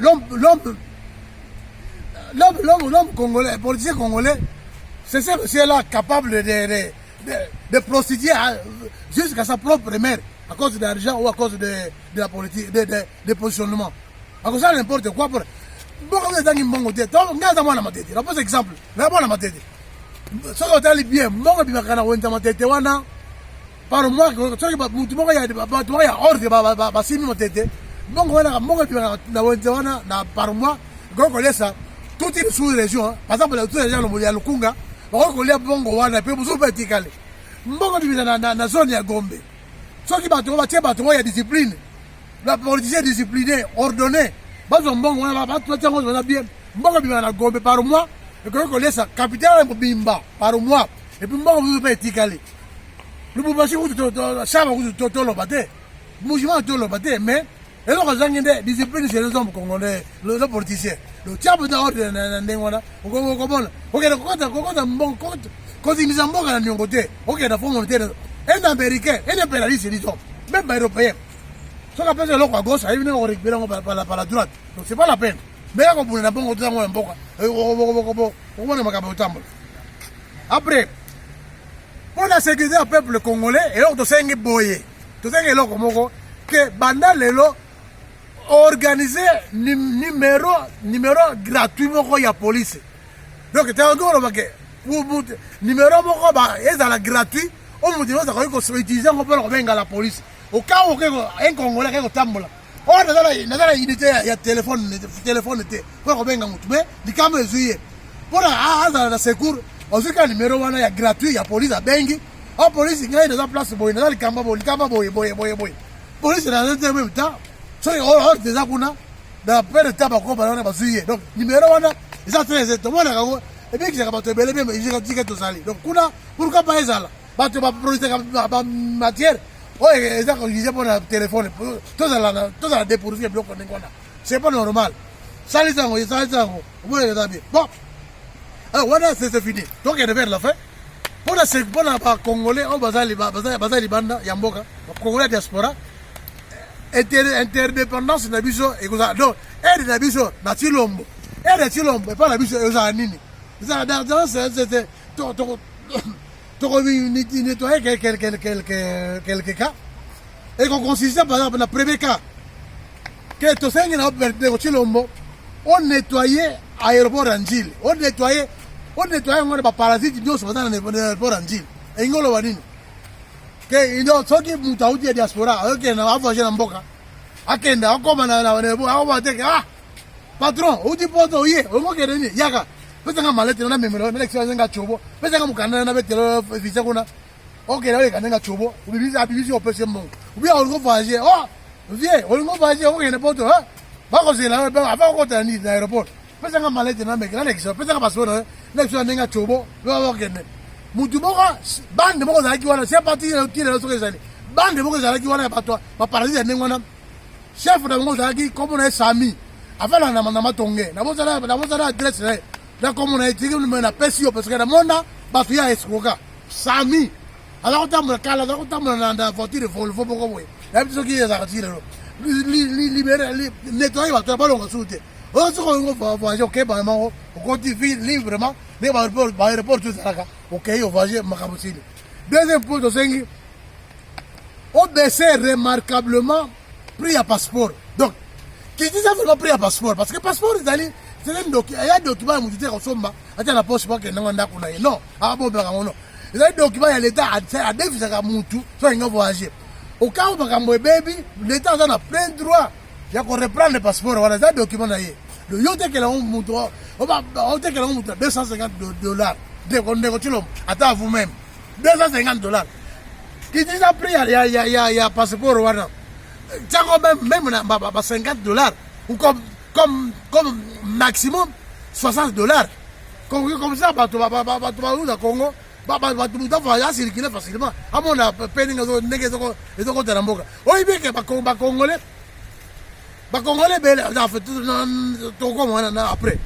l'homme congolais politicien congolais c'est là capable de prostituer jusqu'à sa propre mère à cause de l'argent ou à cause de la politique, de positionnement. À cause de n'importe quoi. Beaucoup de gens qui m'ont dit, regarde moi la matete. Je pose exemple. Regarde moi la matete. Ce que tu as bien, moi je vais vous dire matete wana. Par moi, ce que tu m'as dit, tu m'as ordre, bah si ma tête. Moi je vais vous dire wana, par moi, quand on laisse ça, toute une sous-région, par exemple la sous-région le Molia Lukunga, on connaît bongo wana, puis vous pouvez tirer. Moi je vais dans la zone ya Gombe. Ce qui va trouver la discipline, la politicien discipliné, ordonné. Bazo mbongo wana batu chango wana bien mbongo bima na Gombe par mois et que laisse capitale bimba par mois et puis mbongo vous peut étiqueter le boubachi vous chama vous to lo bate mouvement to lo bate mais et le rezangende discipline chez les hommes congolais le politicien le tchabo d'ordre na ndengwana ko bona OK ko mbongo ko zimiza mbongo na nyongote OK na fond monétaire un américain un impérialiste disons même européen. Ce qu'on appelle le à gauche, il vient récupérer par la droite. Donc c'est pas la peine. Mais là, on a bon temps, après, pour la sécurité du peuple congolais, et là, on s'est boyé. Tout ça, que Banda Lelo organisé numéro gratuit pour la police. Donc, tu as encore numéro gratuit, on me dit qu'on se utiliser pour la police. Au cas où un Congolais qui est tambola, on a la unité ya téléphone était pour benga mutu mais ni kama ezuie pour la secours on sait que numéro wana ya gratuit ya police a bengi o police ngai dans place boy na likamba boy police na dans même temps so on déjà kuna da pere taba ko bana bazuie donc numéro wana isa très to mona kako et bien que ça va te bele bien il dit que to sali donc kuna pourquoi pas ezala ba te ba produire ba matière. Oui, c'est quand je disais pour le téléphone, tout ça dépourvu, c'est pas normal. Ça les a, bon, alors voilà, c'est fini. Donc il y a de faire la fin. Pour la Congolais, on va aller Banda, Yamboka, Congolais diaspora, interdépendance na biso et ça. Donc, aide na biso na Chilombo. Aide Chilombo, et pas la biso et ça nini. Ça dans c'est nettoyer quelques cas et qu'on consistait par exemple dans le premier cas que tout ça on nettoyait l'aéroport d'Angil on nettoyait les parasites qui sont dans l'aéroport d'Angil et ils ont dit que ils ont sorti de diaspora ok na voyagé dans Mboka akenda akoma na patron on dit pas toi on va dire yaka pesa malete na memelo na lection nga chobo pesa mukanda na betelo visa kuna okay na weka nga chobo ubibiza o pesa mbongo ubi on voyager oh viens on voyager on est poto hein ba ko zela ba ko tani na aéroport pesa malete na mekela lection pesa passeport lection nga chobo ba kende mutu boka bande moko za kiwana c'est parti qui le so ezali bande moko za kiwana bato ba parasite ndengwana chef na moko za ki comme na sami afala na matonge na boza adresse là comme on a été on a pesi parce que la monde batu ya escoka sami alors on a kala on a na voiture Volvo boko boy la biso ki ya zatira libérer nettoyer batu ba longa soute on se on va voyager OK ba mango on continue librement mais ba aéroport tout ça OK on va voyager makabosili deuxième point de sengi on baisse remarquablement prix à passeport donc qui dit ça vraiment prix à passeport parce que passeport ils c'est un document, il y a un document qui dit que la poste pas que non, non, ah bon, non. Il y a un document, il y a l'État a défini ça comme tout, soit il va voyager. Au cas où baby, l'État a plein de droits. Il y a qu'on reprend le passeport, voilà, c'est un document là. Le yote que l'on montre, on va 250 dollars. Attends vous-même, 250 dollars. Qui dit après il y a passeport, voilà. Ça même 50 dollars ou comme maximum 60 dollars. Comme ça, tu vas au Congo, tu vas circuler facilement. À mon appel, ils ont compté la boca. Oui, bien que les Congolais, en fait, tout comme après.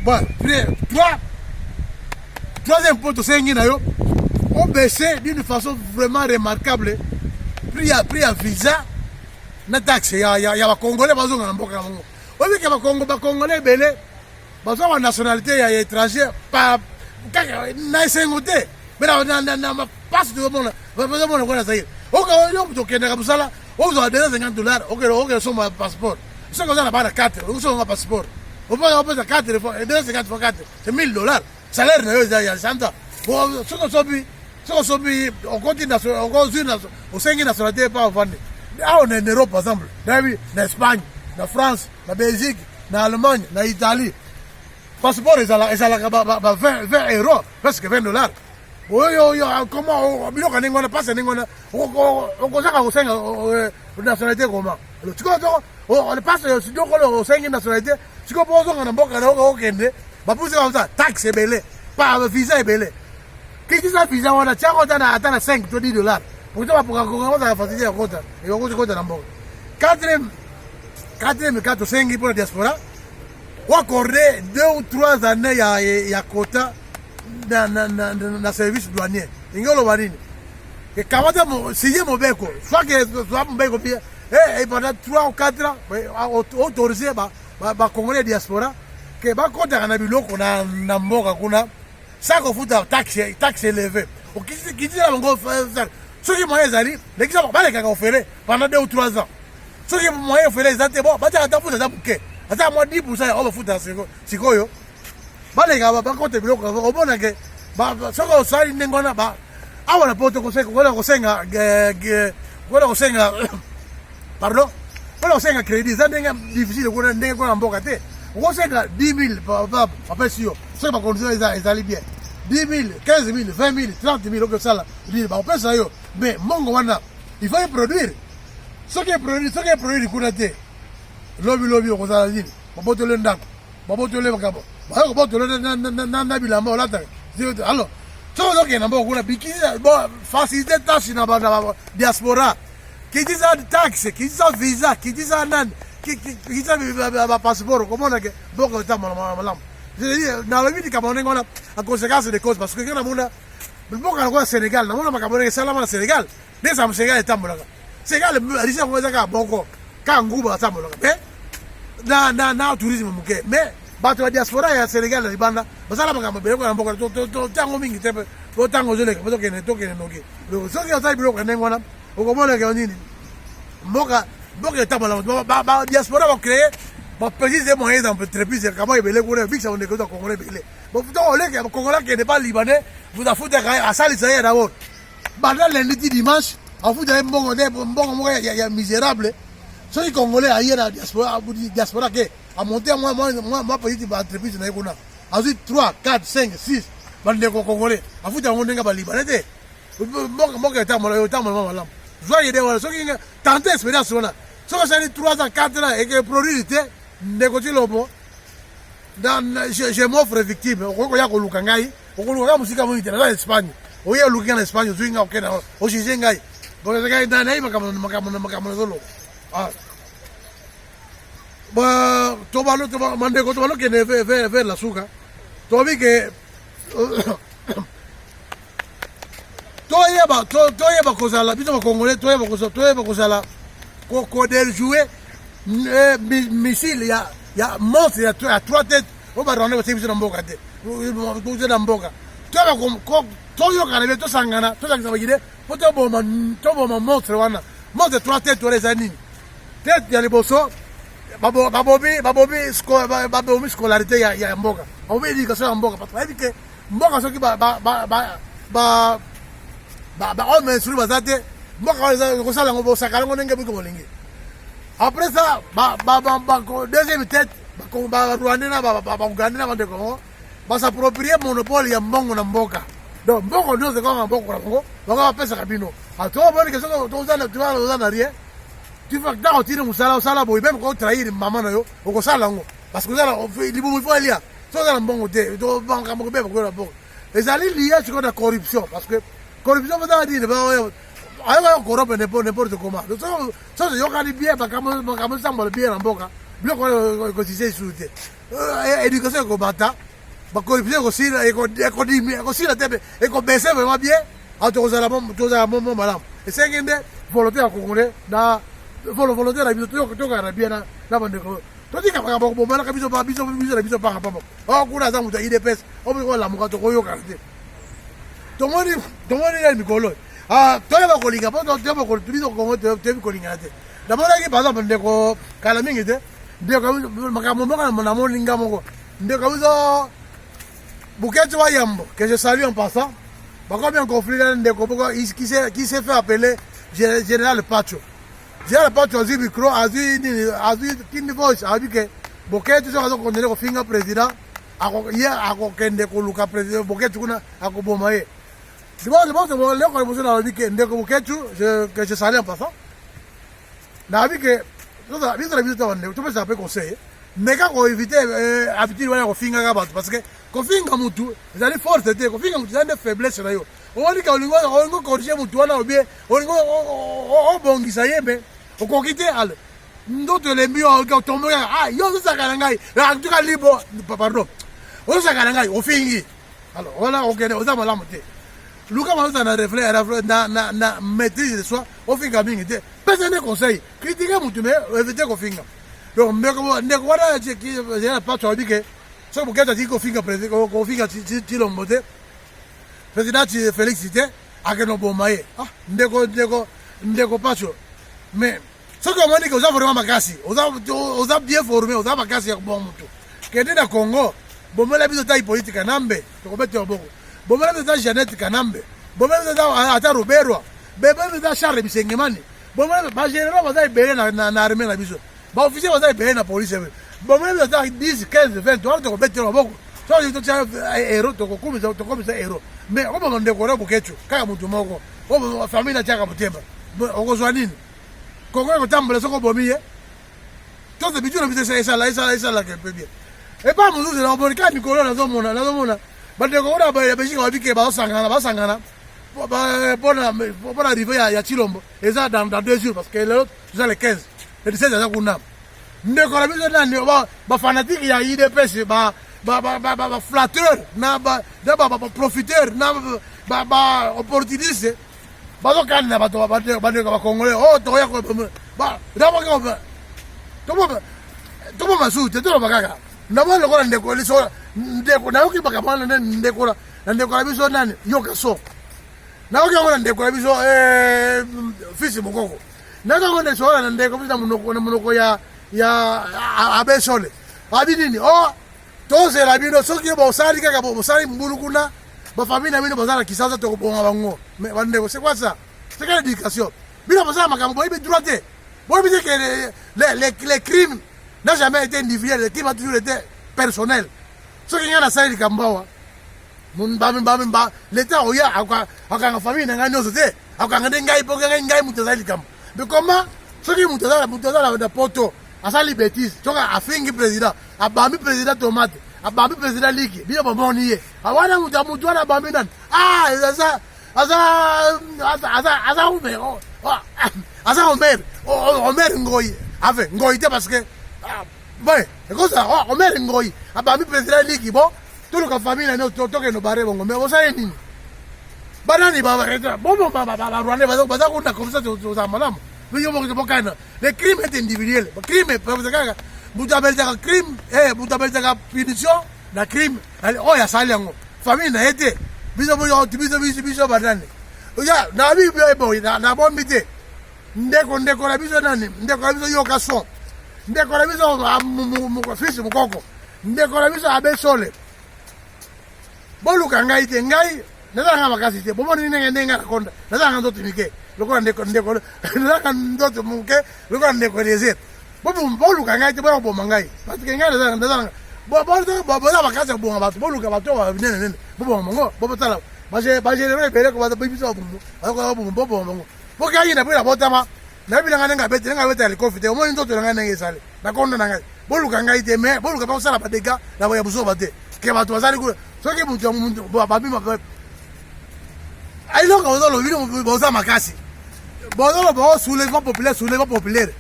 Bon, troisième point, on baissait d'une façon vraiment remarquable. Pris à visa. Na taxe ya ba Congolais bazonga na mboka mongo obi ke ba Congolais belé bazonga nationalité ya étranger pa na sengote mais na passe de monde vraiment quoi ça y est OK yo to kenda kabusala on doit donner $50 OK son passeport ça qu'on a pas 4 on son passeport on peut 4 fois 250 fois 4 c'est $1000 salaire na yo ya santa bon so bi on continue on continue au 5 nationalité pas vendre on est en Europe par exemple na Espagne na France na Belgique na Allemagne na Italie passeport ils allaient 20 euros presque $20 yo comment bilo kana ngona passe ngona on kozaka ko senga nationalité comment le tu on passe studio ko le senga nationalité tu ko pozo ngana mboka na ko kende ba pusi ka ça taxe belé pas visa belé qui ça visa wana chako tana atana $5 pour toi pour ko ngona facilité ya kota et ko na mboka quatrième 4 5 pour la diaspora ou accorder 2 ou 3 années ya quota na service douanier ingolo banini que kamata signer mobeko soit que soit mobeko bien et pendant 3 ou 4 ans autorisé ba congolais diaspora que ba kota na biloko na mboka kuna ça ko futa taxe élevée o kiti la ngo ceux qui moyen zali l'exemple ba le ka offert pendant 2 ou 3 ans ceux qui moyen offert exactement bon ba ta futa za buke ata mo 10% on va futa sikoyo balenga ba kote biloko ko bona ke ba soko sali ngona ba awana poto ko senga pardon ko senga crédit ça ndenga difficile ko ndenga ko mboka te ko senga 10000 pa pesio so ba condition ezali bien 10000 15000 20000 30000 ko sala dit ba pesa yo mais mongo wana il faut produire ce qui est produit kuna te lobi ko sala dit boto le ndako boto le bakabo ba boto le na bilamba olata alors so que na mboka kuna bikiza bon facilité tâche na ba diaspora qui dit ça taxe qui dit ça visa qui dit ça nan qui dit ça passeport comment que beaucoup de temps malam je dis na le midi Cameroun ngona a conséquence de cause parce que kana muna mboka kwa Sénégal na muna Cameroun salama na Sénégal des am Sénégal etambola Sénégal alisa kwa ka boko ka nguba etambola na tourisme muke mais bato ya diaspora ya Sénégal na libanda basala bakamba beko na mboka to tango mingi tepe to tango zole ko to kene noki donc so ki osai biloko ngona okomona ke nini mboka etambola ba diaspora ba créer ba préciser moyen d'entreprise comment ebele ko big ça on est que congolais belé bon to ole ke congolais qui n'est pas libanais vous a foutu à sali ça ya d'abord banda lundi dimanche a foutu mbongo ya misérable ceux qui congolais ailleurs la diaspora que a monter moi petite entreprise na yekona azu 3 4 5 6 bande ko congolais a foutu ngo ndenga ba libanais te mboka etambola malam joie de wala ceux qui tenter expérience wana so que ça 3 ans 4 ans et que produit te négocier lobo dans je m'offre victime ko ya ko luka ngai ko luka musika mo itana Espagne o ya luka na Espagne zuinga okena o jizengai bo ngai na nei makamano zolo ah ba to balo mande ko to balo que ne ver la suka to vi que to yeba kozala biso ba congolais to yeba kozala ko del jouer missile ya monstre ya 3 têtes on va rendre aussi biso mboka te biso na mboka to yo kana to sangana to sangana bagide to boma monstre wana monstre 3 têtes to les anini tête ya liboso babobi scolarité ya mboka babobi éducation ya mboka parce que mboka soki on m'instruit bazate mboka ko sala ngo sakala ngo ndenge biko bolingi après ça deuxième tête ba Rwanda na ba Uganda na bande ko ba s'approprier monopole ya mbongo na mboka donc mbongo ndio zeko mbongo na mbongo banga pesa kabino ato boni que so to uzana rien tu vas dans tirer musala boy même ko trahir maman na yo ko sala ngo parce que uzana libu faut elia so uzana mbongo te to banka mo be ko na mbongo ezali lié sur la corruption parce que corruption va dire ayo corrompre n'importe comment so yo kali bien bakamo sambole bien na mboka bien ko sise sute éducation ko bata ba corruption ko sila ko dimi ko sila tebe e ko baisser vraiment bien autoza mo malam et c'est ngende volonté à congolais na volonté na biso to ka bien na bande ko to dika ba ko bomana ka biso na biso pa papa o kuna za muta idps o bi ko la muka to ko yo ka te tomoni ya mikolo toya bakolinga po toya bakolinga kongo toya kolinga te d'abord ki par exemple ndeko kala mingi te ndeko makambo moko na moninga moko ndeko biso Buketu wa Yambo que je salue en passant bako bien conflit là ndeko boko qui s'est fait appeler général Pacho. Général Pacho azi micro azi kini voice azi ke Buketu so continuer ko finga président ako kende ko luka président Buketu kuna akoboma ye. Le bon le ko bozo na azi ke ndeko Buketu que je salue en passant. Na azi ke ça bien la visite wande tu peux ça peut conseiller. Neka ko éviter habitude wana ko finga ka bato parce que ko finga mutu ezali force te ko finga mutu zande faiblesse na yo oni ka olingo corriger mutu wana obie olingo o bongisa yebe o kokite ale ndoto le mbio ka tombo yo ça kana ngai la tu ka libo pardon o ça kana ngai o fingi alors voilà o kene o za malamu te luka maluta na reflet na maîtrise de soi o finga mingi te pesa ne conseil critiquer mutu mais éviter ko finga donc ndeko wana qui j'ai pas trop dit que so Buketu dit qu'on finga président qu'on finga Tshilombo te président Félix Tshisekedi akeno bomaye ndeko Pacho mais ce que on dit que vous avez vraiment makasi vous avez bien formé vous avez makasi ya bon mutu kende na Congo bomela biso tai politique nambe to kobete oboko bomela biso Jeannette Kanambe bomela biso ata Roberto bomela biso Charles Bisengemani bomela ba général ba dai bele na armée na biso ba officier ba dai bele na police bon même dans 10 15 20 dollars to bettre beaucoup so tu tu héros to comme ça héros mais on va demander ko Buketu kaka mutu moko o famille chaka mutemba o zwa nini kongo ko tambula soko bomiye to te bitu na bise esa la que peut bien et pas muzu na bon ka mikolo na zo mona ba de ko na ba bishika wabike ba sangana bona arriver ya Tshilombo et ça dans 2 jours parce que l'autre c'est le 15 le 17 ça kuna ndeko la biso nani ba fanatique ya IDPS ba flatteur na ba profiteur na ba opportuniste ba do kan na ba to ba congolais oh to ya ko ba da ba ko to ba masute to ba kaka na ba lokona ndeko liso ndeko na uki baka bana ndeko la biso nani yoka so na uki ngona ndeko la biso fisi mukoko na ngona so na ndeko biso munoko ya abesole abinini toze la bino soki bo sali kaka bo sali mbulukuna ba famille na bino bazala kisasa to bonga bango mais bande c'est quoi ça c'est quelle éducation bino bazala makambo ibe droité bo bi que les crimes n'a jamais été individuel les crimes a toujours été personnel soki ngana sali kambawa mun ba l'état oya akanga famille na ngani ozote akanga ngai po ngai mutazali kambo mais comment soki mutazala na poto asali bêtise toka afingi président abambi président tomate abambi président liki biyo bomoni ye awana mutu wana bambi nan Omer Ngoyi ave Ngoyi te parce que ouais écoute ça Omer Ngoyi abambi président liki bon tout le famille na toke no bare bongo mais osale nini banani baba Rwanda baza kuna comme ça za malamu. Les crimes sont individuels. Les crimes, vous avez un crime, vous avez une punition, la crime, oh, il y a ça, famille n'a été. Biso badane. Ya, na bi bon, na bon mité. Ndeko la biso nani, ndeko la biso yoka son. Ndeko la biso fils mukoko. Ndeko la biso abesole. Boluka ngai te ngai, nazanga makasi te. Bomo ni ngenga konda. Nazanga ndoto mike. Lokona ndeko nazanga ndoto muke, lokona ndeko desert. Bobo ngai te bo mangai. Parce que ngai nazanga bo makasi bo ngaba. Boluka bato ba nene. Bobo mongo, bobo tala. Ba général bele ko ba biso bobo. Bobo mongo. Bo ngai na pela botama. Na bi nga bete le confite. O mo ndoto nga nenge sale. Na konda ngai. Boluka ngai te me, boluka ba sala badeka na ba ya buso bate. Ke bato bazali ku. Soki mutu ba bima ba. Ai longa ozo lo vino boza makasi. Bozo lo bo soulèvement populaire.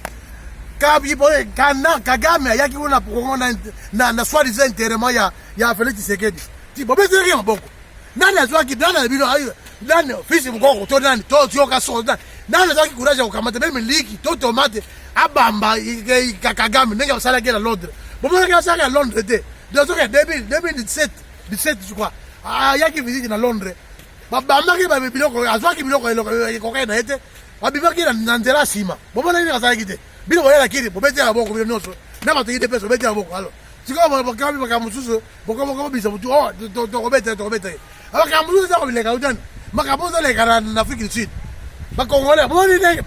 Kabi bo Kagame yaki kuna pokona na soi-disant enterrement ya Félix Tshisekedi. Ti bobe zeri mboko. Nani azwaki dana bino ayo. Nani fisi mukoko to nani to yoka soda. Nani azwaki courage ukamata même liki to tomate abamba Kagame nenge osala ke na Londres. Bobo nenge osala à Londres te. Donc 2017 je crois. Yaki visite na Londres. babamaki babiloko azwaki biloko ekokai na ye te babimaki na nzela nsima bomona nini azalaki te bino boyelaki te bobetiaka boko bino nyonso na bato ye te mpe sobetiaka boko alo sikoyo bakami makambo mosusu bokobisa motu tokobeta ye makambo mosusu eza kobileka utani makambo ozo oleka na afrique du sud bakongolais bomoni ndenge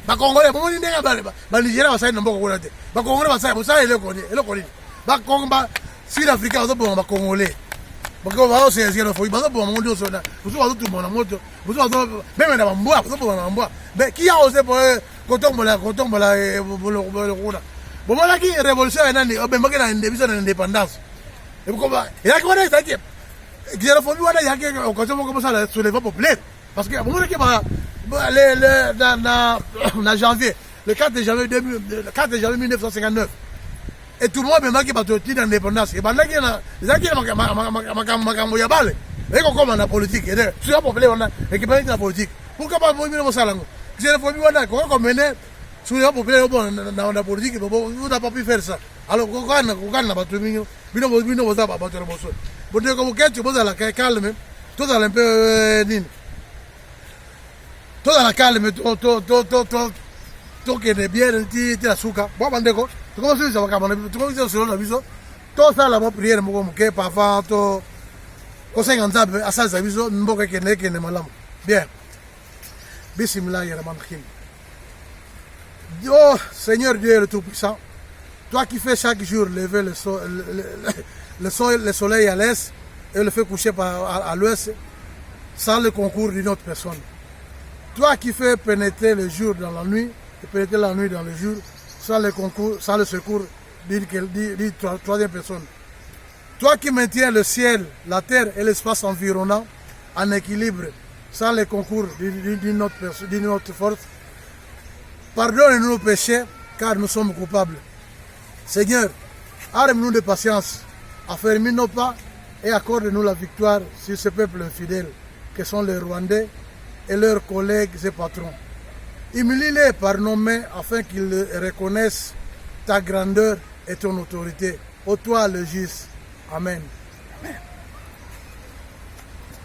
bakongolais bomoni ndenge banigéria basali na mboka kuna te bakongolais basala eloko nini sud africain bazoboma bakongolais bazoseyasikanafoi bazoboma mongo nyonso mosusu bazotuma na moto mosusu meme na bambwa bazoboma na bambwa ki ya ose kotombola kuna bomonaki révolution ya nani obembaki na biso na indépendance eyaki wana ezaki xénophobie wana eyaki occasion moko bosala soulèvement populaire parce que bomonaki na janvier le 4 janvier 1959 et tout le monde memaki bato tina indépendance ebandaki ezalaki na makambo ya bale ekokoma na politique soulèvement populaire wana ekipaki na politique pourquoi bamino bosala yango xénophobie wana kokomene soulèvement populaire dans la politique, vous n'avez pas pu faire ça. Alors, quand on a battu, bino boza bato na boso. Bonde ko ketu boza la calme, tout dans un peu nini. Tout dans la calme, to que de bien ti la suka. Bon bandeko, to ko se ça ka to ko se selon la biso. To ça la mo prière mo ke parfois to ko se nganta asa za biso mboka ke ne malamu. Bien. Bismillahirrahmanirrahim. Oh Seigneur Dieu le Tout-Puissant, toi qui fais chaque jour lever le soleil à l'est et le fais coucher à l'ouest sans le concours d'une autre personne. Toi qui fais pénétrer le jour dans la nuit et pénétrer la nuit dans le jour sans le secours d'une troisième personne. Toi qui maintiens le ciel, la terre et l'espace environnant en équilibre sans le concours d'une autre force. Pardonne-nous nos péchés, car nous sommes coupables. Seigneur, arme-nous de patience, affermis nos pas et accorde-nous la victoire sur ce peuple infidèle que sont les Rwandais et leurs collègues et patrons. Humilie-les par nos mains afin qu'ils reconnaissent ta grandeur et ton autorité. Ô toi le juste. Amen. Amen.